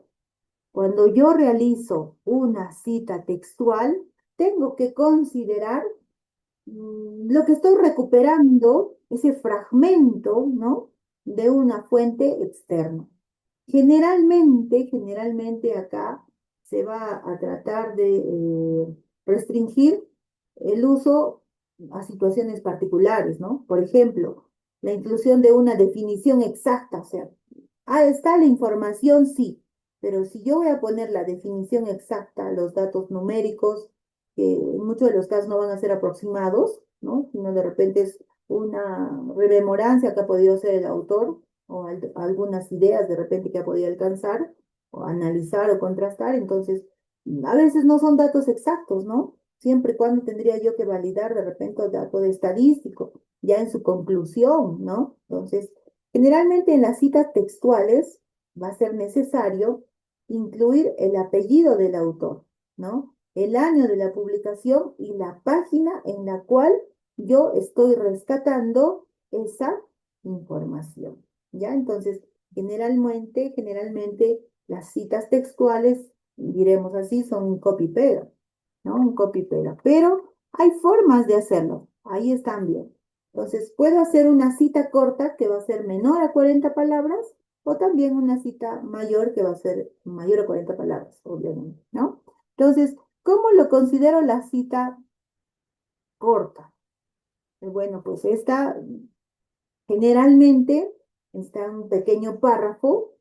cuando yo realizo una cita textual, tengo que considerar lo que estoy recuperando, ese fragmento, ¿no? De una fuente externa. Generalmente acá se va a tratar de restringir el uso a situaciones particulares, ¿no? Por ejemplo, la inclusión de una definición exacta, o sea, está la información, sí, pero si yo voy a poner la definición exacta, los datos numéricos, que en muchos de los casos no van a ser aproximados, ¿no? Sino de repente es una rememorancia que ha podido hacer el autor o algunas ideas de repente que ha podido alcanzar o analizar o contrastar, entonces a veces no son datos exactos, ¿no? Siempre y cuando tendría yo que validar de repente el dato de estadístico, ya en su conclusión, ¿no? Entonces, generalmente en las citas textuales va a ser necesario incluir el apellido del autor, ¿no? El año de la publicación y la página en la cual yo estoy rescatando esa información, ¿ya? Entonces, generalmente las citas textuales, diremos así, son un copy-pega, ¿no? Un copy-pega, pero hay formas de hacerlo, ahí están bien. Entonces, puedo hacer una cita corta que va a ser menor a 40 palabras o también una cita mayor que va a ser mayor a 40 palabras, obviamente, ¿no? Entonces, ¿cómo lo considero la cita corta? Bueno, pues esta generalmente está en un pequeño párrafo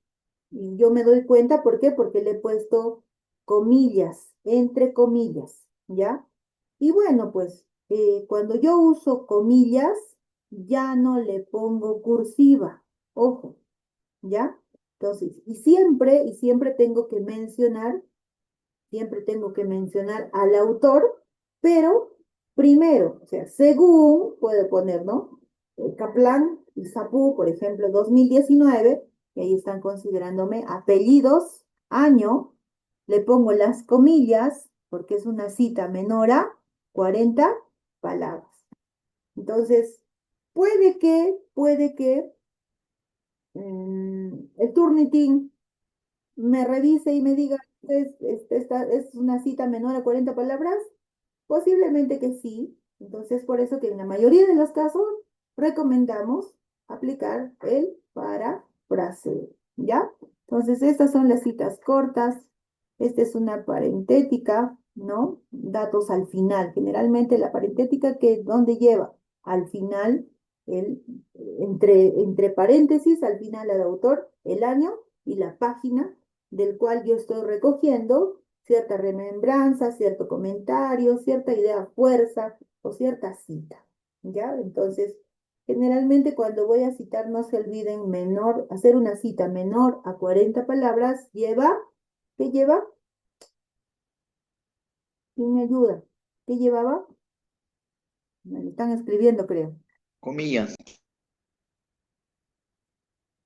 y yo me doy cuenta, ¿por qué? Porque le he puesto comillas, entre comillas, ¿ya? Y bueno, pues cuando yo uso comillas, ya no le pongo cursiva, ojo, ¿ya? Entonces, y siempre siempre tengo que mencionar al autor, pero primero, o sea, según, puedo poner, ¿no? Kaplan y Sapú, por ejemplo, 2019, y ahí están considerándome apellidos, año, le pongo las comillas, porque es una cita menor a 40 palabras. Entonces, puede que el Turnitin me revise y me diga, esta es una cita menor a 40 palabras, posiblemente que sí. Entonces, por eso que en la mayoría de los casos recomendamos aplicar el parafraseo, ¿ya? Entonces, estas son las citas cortas. Esta es una parentética, ¿no? Datos al final. Generalmente la parentética que donde lleva al final, el, entre paréntesis, al final al autor, el año y la página del cual yo estoy recogiendo cierta remembranza, cierto comentario, cierta idea fuerza o cierta cita, ¿ya? Entonces, generalmente cuando voy a citar, no se olviden hacer una cita menor a 40 palabras, ¿qué lleva? ¿Quién me ayuda? ¿Qué llevaba? Me están escribiendo, creo. Comillas.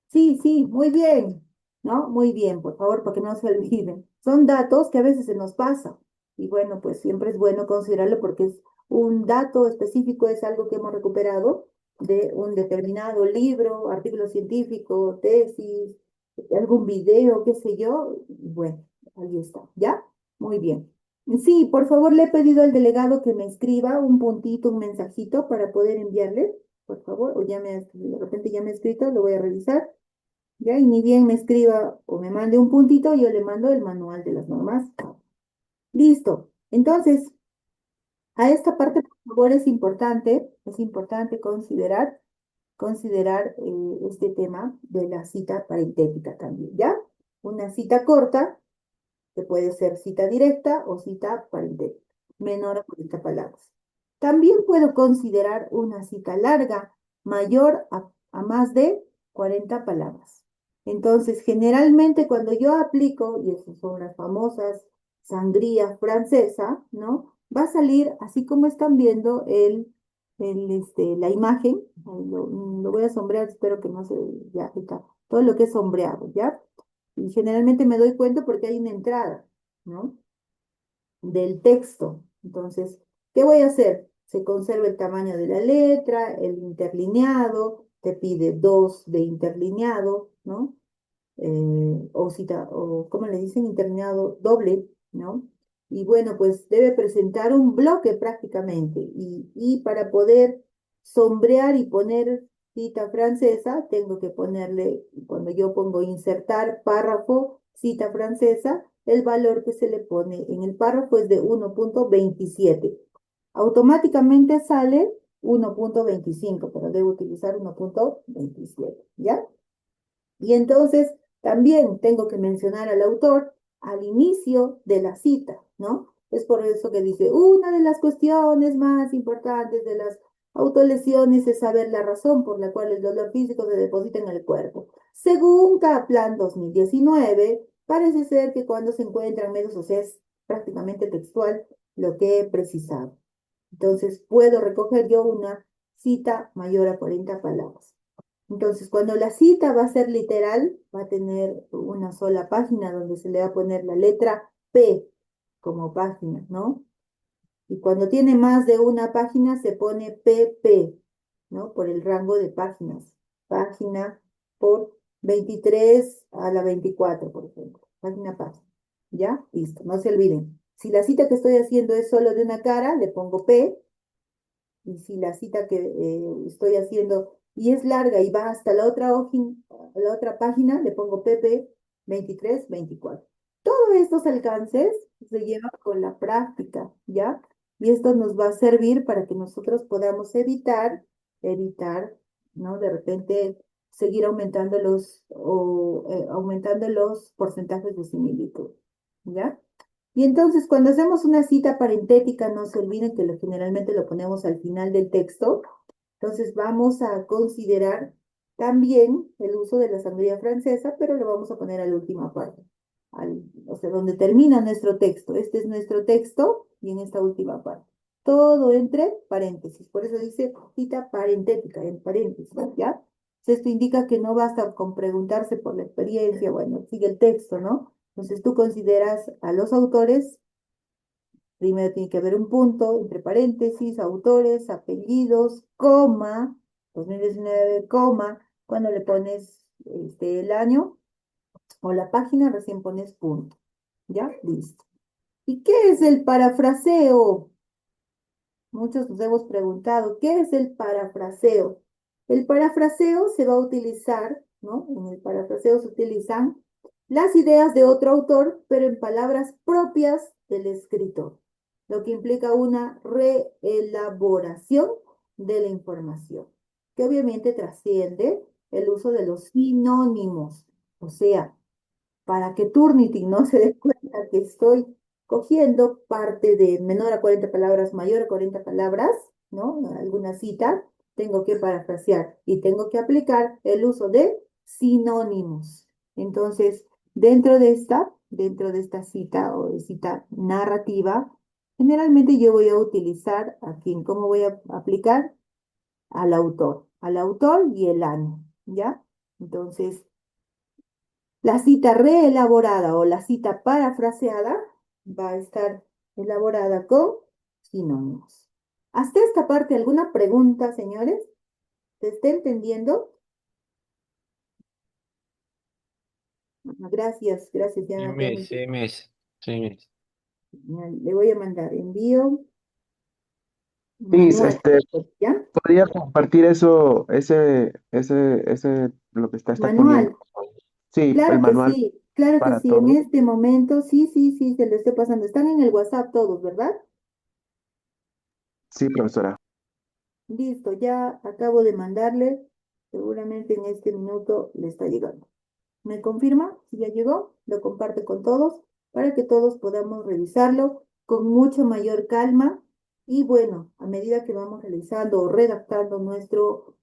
Sí, sí, muy bien, ¿no? Muy bien, por favor, para que no se olviden. Son datos que a veces se nos pasa. Y bueno, pues siempre es bueno considerarlo porque es un dato específico, es algo que hemos recuperado de un determinado libro, artículo científico, tesis, algún video, qué sé yo. Bueno, ahí está, ¿ya? Muy bien. Sí, por favor, le he pedido al delegado que me escriba un puntito, un mensajito para poder enviarle, por favor, o de repente ya me ha escrito, lo voy a revisar. ¿Ya? Y ni bien me escriba o me mande un puntito, yo le mando el manual de las normas. Listo. Entonces, a esta parte, por favor, es importante considerar este tema de la cita parentética también, ¿ya? Una cita corta, que puede ser cita directa o cita parentética, menor a 40 palabras. También puedo considerar una cita larga, mayor a más de 40 palabras. Entonces, generalmente cuando yo aplico, y esas son las famosas sangría francesa, ¿no? Va a salir así como están viendo la imagen. Ahí lo voy a sombrear, espero que no se, ya está, todo lo que es sombreado, ¿ya? Y generalmente me doy cuenta porque hay una entrada, ¿no? Del texto. Entonces, ¿qué voy a hacer? Se conserva el tamaño de la letra, el interlineado, te pide 2 de interlineado, ¿no? O ¿cómo le dicen? Interlineado doble, ¿no? Y bueno, pues debe presentar un bloque prácticamente. Y para poder sombrear y poner cita francesa, tengo que ponerle, cuando yo pongo insertar párrafo, cita francesa, el valor que se le pone en el párrafo es de 1.27. Automáticamente sale 1.25, pero debo utilizar 1.27, ¿ya? Y entonces también tengo que mencionar al autor al inicio de la cita, ¿no? Es por eso que dice, una de las cuestiones más importantes de las autolesiones es saber la razón por la cual el dolor físico se deposita en el cuerpo. Según Kaplan 2019, parece ser que cuando se encuentran medios, o sea, es prácticamente textual lo que he precisado. Entonces, puedo recoger yo una cita mayor a 40 palabras. Entonces, cuando la cita va a ser literal, va a tener una sola página donde se le va a poner la letra P como página, ¿no? Y cuando tiene más de una página se pone PP, ¿no? Por el rango de páginas. Página por 23 a la 24, por ejemplo. Página. ¿Ya? Listo, no se olviden. Si la cita que estoy haciendo es solo de una cara, le pongo P. Y si la cita que estoy haciendo y es larga y va hasta la otra página, le pongo PP 23, 24. Todos estos alcances se llevan con la práctica, ¿ya? Y esto nos va a servir para que nosotros podamos evitar, ¿no? De repente seguir aumentando los porcentajes de similitud, ¿ya? Y entonces, cuando hacemos una cita parentética, no se olviden que generalmente lo ponemos al final del texto. Entonces, vamos a considerar también el uso de la sangría francesa, pero lo vamos a poner a la última parte, o sea, donde termina nuestro texto. Este es nuestro texto y en esta última parte. Todo entre paréntesis. Por eso dice cita parentética, en paréntesis, ¿ya? Esto indica que no basta con preguntarse por la experiencia, bueno, sigue el texto, ¿no? Entonces tú consideras a los autores, primero tiene que haber un punto, entre paréntesis, autores, apellidos, coma, 2019, coma, cuando le pones el año o la página, recién pones punto. ¿Ya? Listo. ¿Y qué es el parafraseo? Muchos nos hemos preguntado, ¿qué es el parafraseo? El parafraseo se va a utilizar, ¿no? En el parafraseo se utilizan las ideas de otro autor, pero en palabras propias del escritor, lo que implica una reelaboración de la información, que obviamente trasciende el uso de los sinónimos, o sea, para que Turnitin no se dé cuenta que estoy cogiendo parte de menor a 40 palabras, mayor a 40 palabras, ¿no? Alguna cita, tengo que parafrasear y tengo que aplicar el uso de sinónimos. Entonces, dentro de esta cita o de cita narrativa, generalmente yo voy a utilizar aquí, ¿cómo voy a aplicar? Al autor y el año, ¿ya? Entonces, la cita reelaborada o la cita parafraseada va a estar elaborada con sinónimos. Hasta esta parte, ¿alguna pregunta, señores? ¿Se está entendiendo? Gracias, gracias. Sí, Miss, sí, Miss. Sí, Miss. Le voy a mandar envío Miss, manual, ¿ya? ¿podría compartir eso, lo que está poniendo? Manual. Sí, el Claro que manual sí, claro que para sí. En todos. este momento, sí, sí, sí, se lo estoy pasando. Están en el WhatsApp todos, ¿verdad? Sí, profesora. Listo, ya acabo de mandarle. Seguramente en este minuto le está llegando. ¿Me confirma si ya llegó? Lo comparte con todos para que todos podamos revisarlo con mucha mayor calma. Y bueno, a medida que vamos realizando o redactando nuestro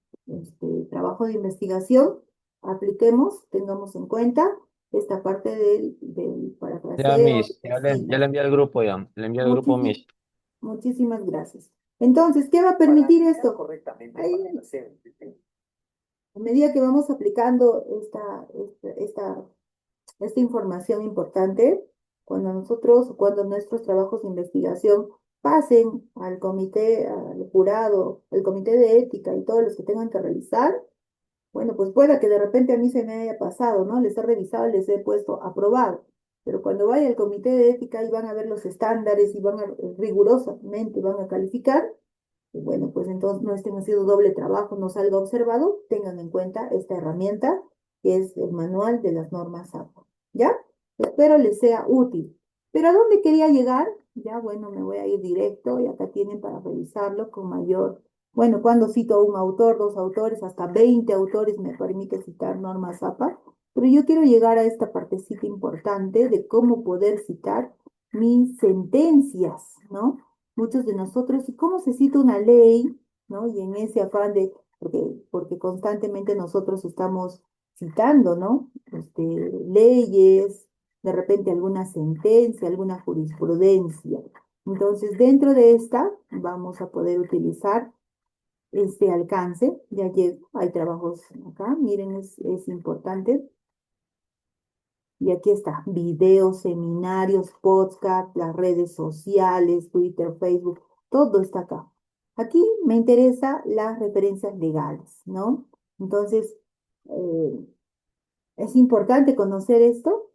trabajo de investigación, apliquemos, tengamos en cuenta esta parte del Ya, parafraseo, Miss. de las Ya le citas. envié al grupo ya. Le envié al grupo, Muchísimas, Miss. muchísimas gracias. Entonces, ¿qué va a permitir esto? Ahí, a medida que vamos aplicando esta información importante, cuando nuestros trabajos de investigación pasen al comité, al jurado, al comité de ética y todos los que tengan que revisar, bueno, pues pueda que de repente a mí se me haya pasado, ¿no? Les he revisado, les he puesto aprobado. pero cuando vaya al comité de ética y van a ver los estándares y rigurosamente van a calificar, y bueno, pues entonces no estén haciendo doble trabajo, no salga observado, tengan en cuenta esta herramienta que es el manual de las normas APA. ¿Ya? Espero les sea útil. Pero ¿a dónde quería llegar? Ya, bueno, me voy a ir directo y acá tienen para revisarlo con mayor. Bueno, cuando cito a un autor, dos autores, hasta 20 autores me permite citar normas APA, pero yo quiero llegar a esta partecita importante de cómo poder citar mis sentencias, ¿no? Muchos de nosotros, ¿y cómo se cita una ley? ¿No? Y en ese afán de, porque constantemente nosotros estamos citando, ¿no? Leyes, de repente alguna sentencia, alguna jurisprudencia. Entonces, dentro de esta vamos a poder utilizar este alcance. Ya llego, hay trabajos acá, miren, es importante. Y aquí está, videos, seminarios, podcast, las redes sociales, Twitter, Facebook, todo está acá. Aquí me interesa las referencias legales, ¿no? Entonces, eh, es importante conocer esto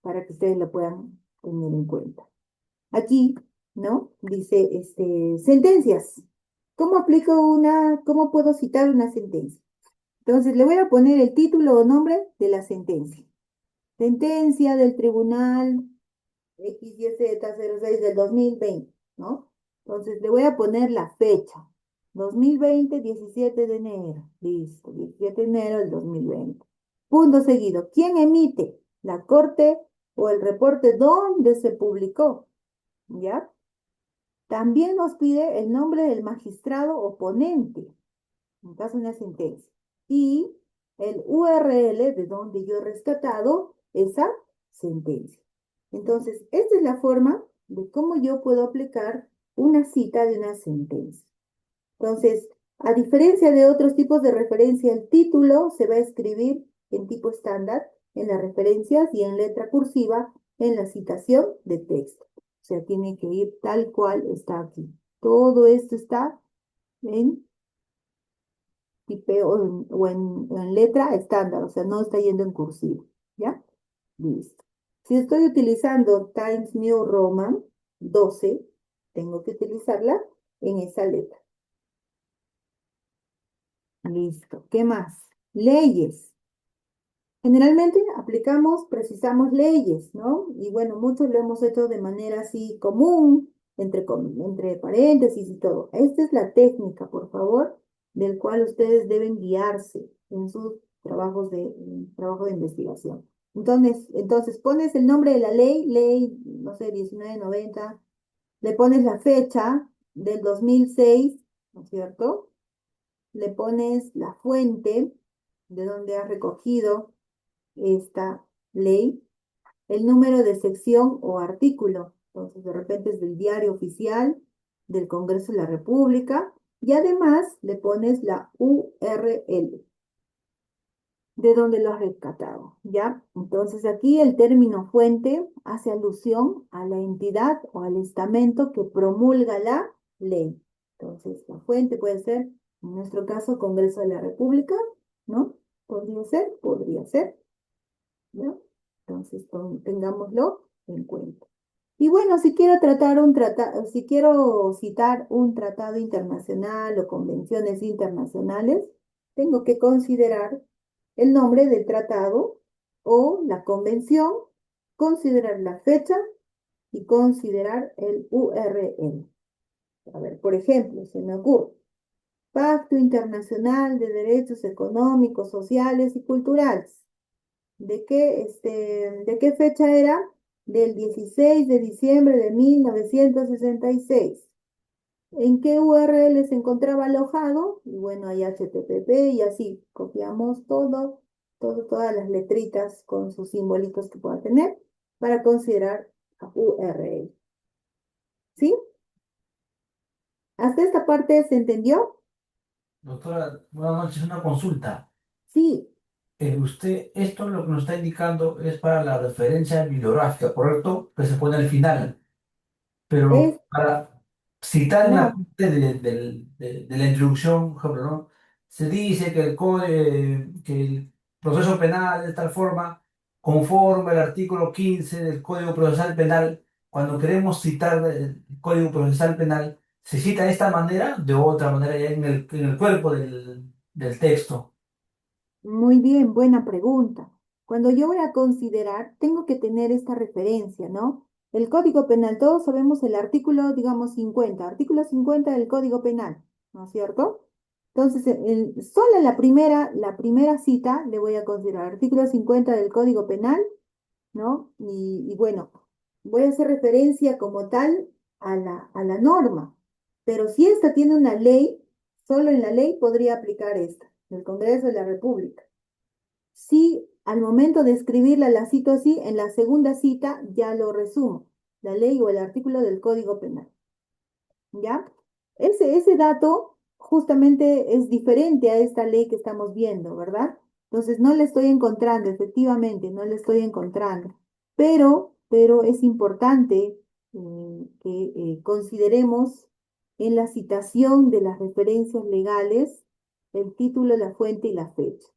para que ustedes lo puedan tener en cuenta. Aquí, ¿no? Dice, sentencias. ¿Cómo puedo citar una sentencia? Entonces, le voy a poner el título o nombre de la sentencia. Sentencia del Tribunal XYZ06 del 2020, ¿no? Entonces le voy a poner la fecha. 2020, 17 de enero. Listo, 17 de enero del 2020. Punto seguido. ¿Quién emite? La corte o el reporte donde se publicó. ¿Ya? También nos pide el nombre del magistrado oponente, en caso de una sentencia. Y el URL de donde yo he rescatado esa sentencia. Entonces, esta es la forma de cómo yo puedo aplicar una cita de una sentencia. Entonces, a diferencia de otros tipos de referencia, el título se va a escribir en tipo estándar en las referencias y en letra cursiva en la citación de texto. O sea, tiene que ir tal cual está aquí. Todo esto está en tipeo o en letra estándar, o sea, no está yendo en cursivo. ¿Ya? Listo. Si estoy utilizando Times New Roman 12, tengo que utilizarla en esa letra. Listo. ¿Qué más? Leyes. Generalmente precisamos leyes, ¿no? Y bueno, muchos lo hemos hecho de manera así común, entre paréntesis y todo. Esta es la técnica, por favor, del cual ustedes deben guiarse en sus trabajo de investigación. Entonces pones el nombre de la ley, no sé, 1990, le pones la fecha del 2006, ¿no es cierto? Le pones la fuente de donde has recogido esta ley, el número de sección o artículo. Entonces, de repente es del diario oficial del Congreso de la República y además le pones la URL de donde lo has rescatado, ¿ya? Entonces aquí el término fuente hace alusión a la entidad o al estamento que promulga la ley. Entonces, la fuente puede ser, en nuestro caso, Congreso de la República, ¿no? Podría ser, ¿ya? Entonces, tengámoslo en cuenta. Y bueno, si quiero citar un tratado internacional o convenciones internacionales, tengo que considerar el nombre del tratado o la convención, considerar la fecha y considerar el URL. A ver, por ejemplo, se me ocurre, Pacto Internacional de Derechos Económicos, Sociales y Culturales. ¿De qué fecha era? Del 16 de diciembre de 1966. ¿En qué URL se encontraba alojado? Y bueno, hay HTTP y así copiamos todas las letritas con sus simbolitos que pueda tener para considerar a URL. ¿Sí? ¿Hasta esta parte se entendió? Doctora, buenas noches. Una consulta. Sí, Usted, esto lo que nos está indicando es para la referencia bibliográfica, ¿correcto? Que se pone al final. es, Pero para citar en la no, parte de la introducción, por ejemplo, ¿no? Se dice que que el proceso penal de tal forma. conforme al artículo 15 del Código Procesal Penal, cuando queremos citar el Código Procesal Penal, ¿se cita de esta manera? De otra manera, ya en el cuerpo del texto. Muy bien, buena pregunta. Cuando yo voy a considerar, tengo que tener esta referencia, ¿no? El Código Penal, todos sabemos el artículo, digamos, 50, artículo 50 del Código Penal, ¿no es cierto? Entonces, solo la primera cita le voy a considerar artículo 50 del Código Penal, ¿no? Y bueno, voy a hacer referencia como tal a la norma, pero si esta tiene una ley, solo en la ley podría aplicar esta, del Congreso de la República. Si al momento de escribirla la cito así, en la segunda cita ya lo resumo, la ley o el artículo del Código Penal. ¿Ya? Ese dato justamente es diferente a esta ley que estamos viendo, ¿verdad? Entonces no le estoy encontrando, efectivamente, no le estoy encontrando. Pero es importante que consideremos en la citación de las referencias legales el título, la fuente y la fecha.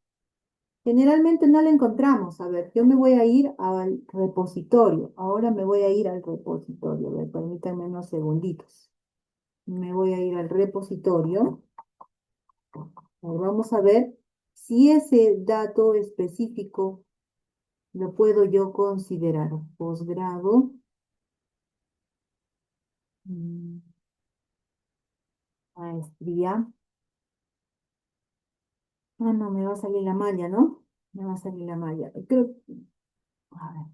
Generalmente no la encontramos. A ver, yo me voy a ir al repositorio. Ahora me voy a ir al repositorio. A ver, permítanme unos segunditos. Me voy a ir al repositorio. Vamos a ver si ese dato específico lo puedo yo considerar. Posgrado. mm, Maestría. Ah, no, me va a salir la malla, ¿no? Me va a salir la malla. Creo, a ver,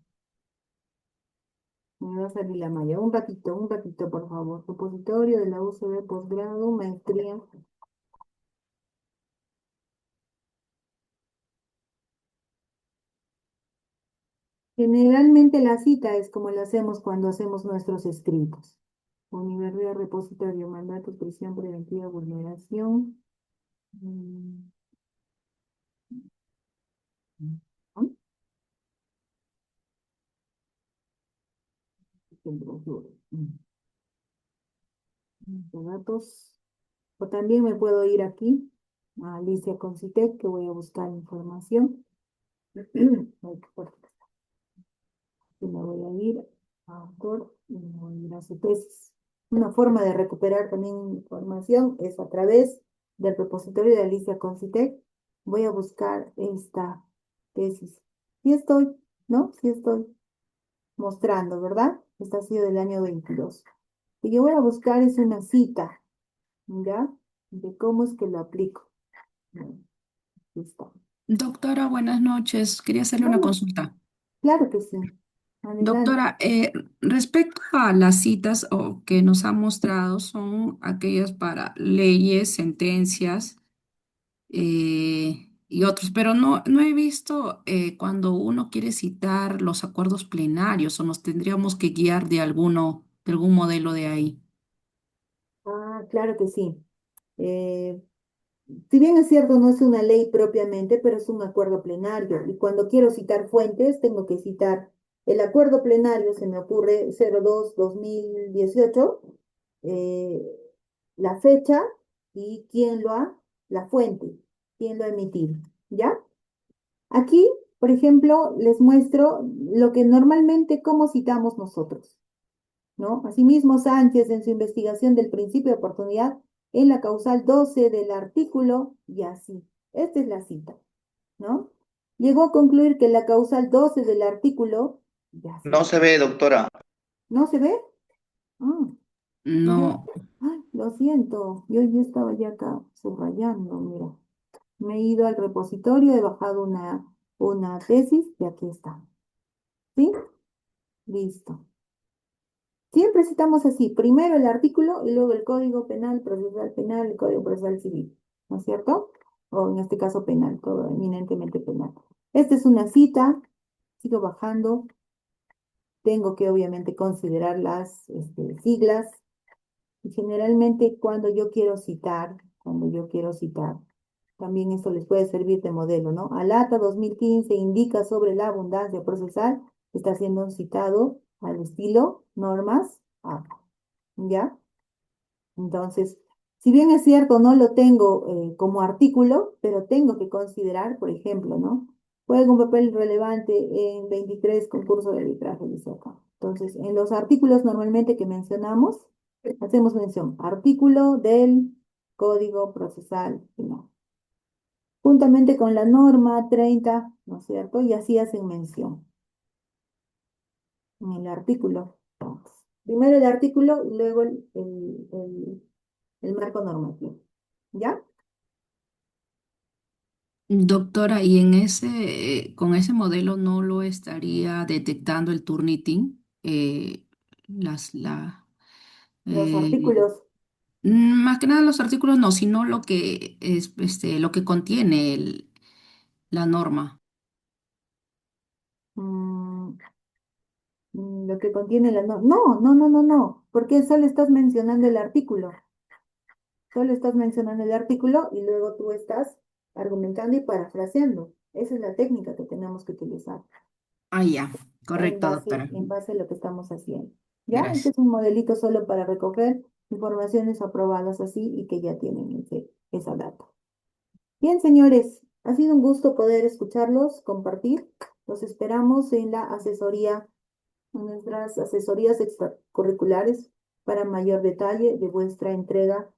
me va a salir la malla. Un ratito, por favor. Repositorio de la UCB, posgrado, maestría. Generalmente la cita es como la hacemos cuando hacemos nuestros escritos. Universidad, repositorio, mandato, prisión preventiva, vulneración. mm, ¿no? Datos. O también me puedo ir aquí a Alicia Concitec, que voy a buscar información. Ay, qué fuerte. Y me voy a ir a autor y me voy a ir a su tesis. Una forma de recuperar también información es a través del repositorio de Alicia Concitec. Voy a buscar esta tesis. Sí estoy, ¿no? Sí estoy mostrando, ¿verdad? Esta ha sido del año 22. Y yo voy a buscar es una cita, ¿ya? De cómo es que lo aplico. Aquí está. Doctora, buenas noches. Quería hacerle una Bueno, consulta. claro que sí. Adelante. Doctora, respecto a las citas que nos han mostrado, son aquellas para leyes, sentencias y otros, pero no he visto cuando uno quiere citar los acuerdos plenarios o nos tendríamos que guiar de algún modelo de ahí. Ah, claro que sí. Eh, Si bien es cierto, no es una ley propiamente, pero es un acuerdo plenario. Y cuando quiero citar fuentes, tengo que citar el acuerdo plenario, se me ocurre 02-2018, eh, la fecha y la fuente, quién lo ha emitido. ¿Ya? Aquí, por ejemplo, les muestro lo que normalmente, cómo citamos nosotros. ¿No? Asimismo, Sánchez, en su investigación del principio de oportunidad, en la causal 12 del artículo, y así. Esta es la cita, ¿no? Llegó a concluir que la causal 12 del artículo, ya No así. se ve, doctora. ¿No se ve? Ah, y yo, No, ay, lo siento, yo estaba ya acá subrayando, mira. Me he ido al repositorio, he bajado una tesis y aquí está. ¿Sí? Listo. Siempre citamos así, primero el artículo y luego el Código Penal, Procesal Penal, el Código Procesal Civil, ¿no es cierto? O en este caso penal, todo eminentemente penal. Esta es una cita, sigo bajando, tengo que obviamente considerar las siglas y generalmente cuando yo quiero citar, también esto les puede servir de modelo, ¿no? Alata 2015 indica sobre la abundancia procesal, está siendo citado al estilo normas APA. ¿Ya? Entonces, si bien es cierto, no lo tengo como artículo, pero tengo que considerar, por ejemplo, ¿no? Juega un papel relevante en 23 concursos de arbitraje, dice acá. Entonces, en los artículos normalmente que mencionamos, hacemos mención, artículo del Código Procesal Penal, juntamente con la norma 30, ¿no es cierto? Y así hacen mención en el artículo. Entonces, primero el artículo y luego el marco normativo. ¿Ya? Doctora, ¿y en con ese modelo no lo estaría detectando el Turnitin? Las, la, Los eh, artículos. Más que nada los artículos no, sino lo que es, lo que contiene la norma. mm, lo que contiene la norma. No, no, no, no, no, porque solo estás mencionando el artículo. Solo estás mencionando el artículo y luego tú estás argumentando y parafraseando. Esa es la técnica que tenemos que utilizar Ah, ya, correcto, doctora. en base a lo que estamos haciendo. ¿Ya? Este Gracias. es un modelito solo para recoger informaciones aprobadas así y que ya tienen esa data. Bien, señores, ha sido un gusto poder escucharlos, compartir. Los esperamos en la asesoría, en nuestras asesorías extracurriculares para mayor detalle de vuestra entrega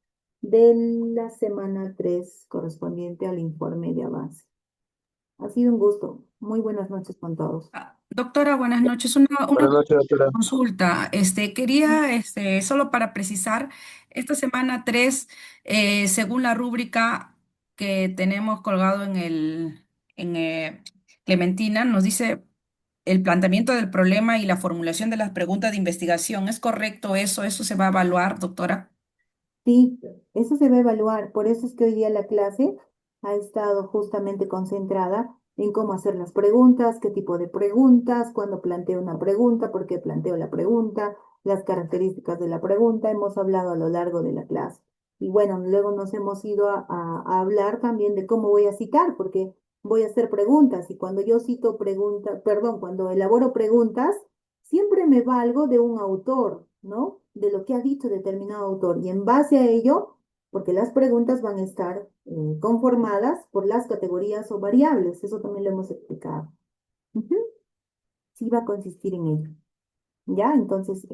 de la semana 3 correspondiente al informe de avance. Ha sido un gusto. Muy buenas noches con todos. Doctora, buenas noches. Buenas Una noches, doctora. consulta. Quería, solo para precisar, esta semana 3, según la rúbrica que tenemos colgado en Clementina, nos dice el planteamiento del problema y la formulación de las preguntas de investigación. ¿Es correcto eso? ¿Eso se va a evaluar, doctora? Sí, eso se va a evaluar. Por eso es que hoy día la clase ha estado justamente concentrada en cómo hacer las preguntas, qué tipo de preguntas, cuándo planteo una pregunta, por qué planteo la pregunta, las características de la pregunta. Hemos hablado a lo largo de la clase. Y bueno, luego nos hemos ido a hablar también de cómo voy a citar, porque voy a hacer preguntas y cuando yo cito preguntas, perdón, cuando elaboro preguntas, siempre me valgo de un autor, ¿no? De lo que ha dicho determinado autor. Y en base a ello, porque las preguntas van a estar conformadas por las categorías o variables, eso también lo hemos explicado. Ujú. Sí va a consistir en ello. ¿Ya? Entonces,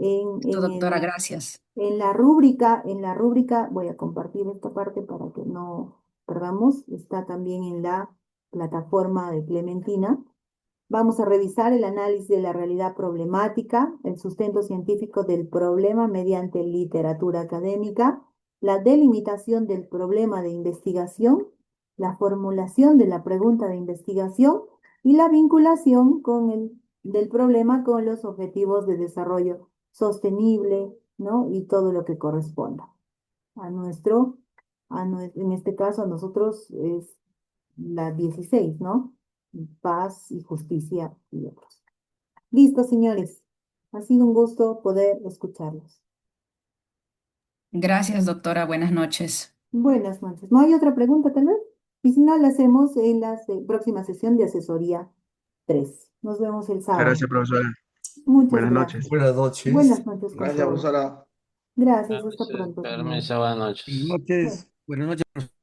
Doctora, gracias. en la rúbrica, voy a compartir esta parte para que no perdamos, está también en la plataforma de Clementina. Vamos a revisar el análisis de la realidad problemática, el sustento científico del problema mediante literatura académica, la delimitación del problema de investigación, la formulación de la pregunta de investigación y la vinculación del problema con los objetivos de desarrollo sostenible, ¿no? Y todo lo que corresponda a en este caso a nosotros es la 16, ¿no? Paz y justicia y otros. Listo, señores. Ha sido un gusto poder escucharlos. Gracias, doctora. Buenas noches. Buenas noches. ¿No hay otra pregunta, tal vez? Y si no, la hacemos en la próxima sesión de asesoría 3. Nos vemos el sábado. Gracias, profesora. Muchas Buenas gracias. noches. Buenas noches. Buenas noches con Gracias, todos. profesora. Gracias. Hasta Permiso, pronto, señores. permiso, buenas Buenas noches. Bueno. noches. Buenas noches.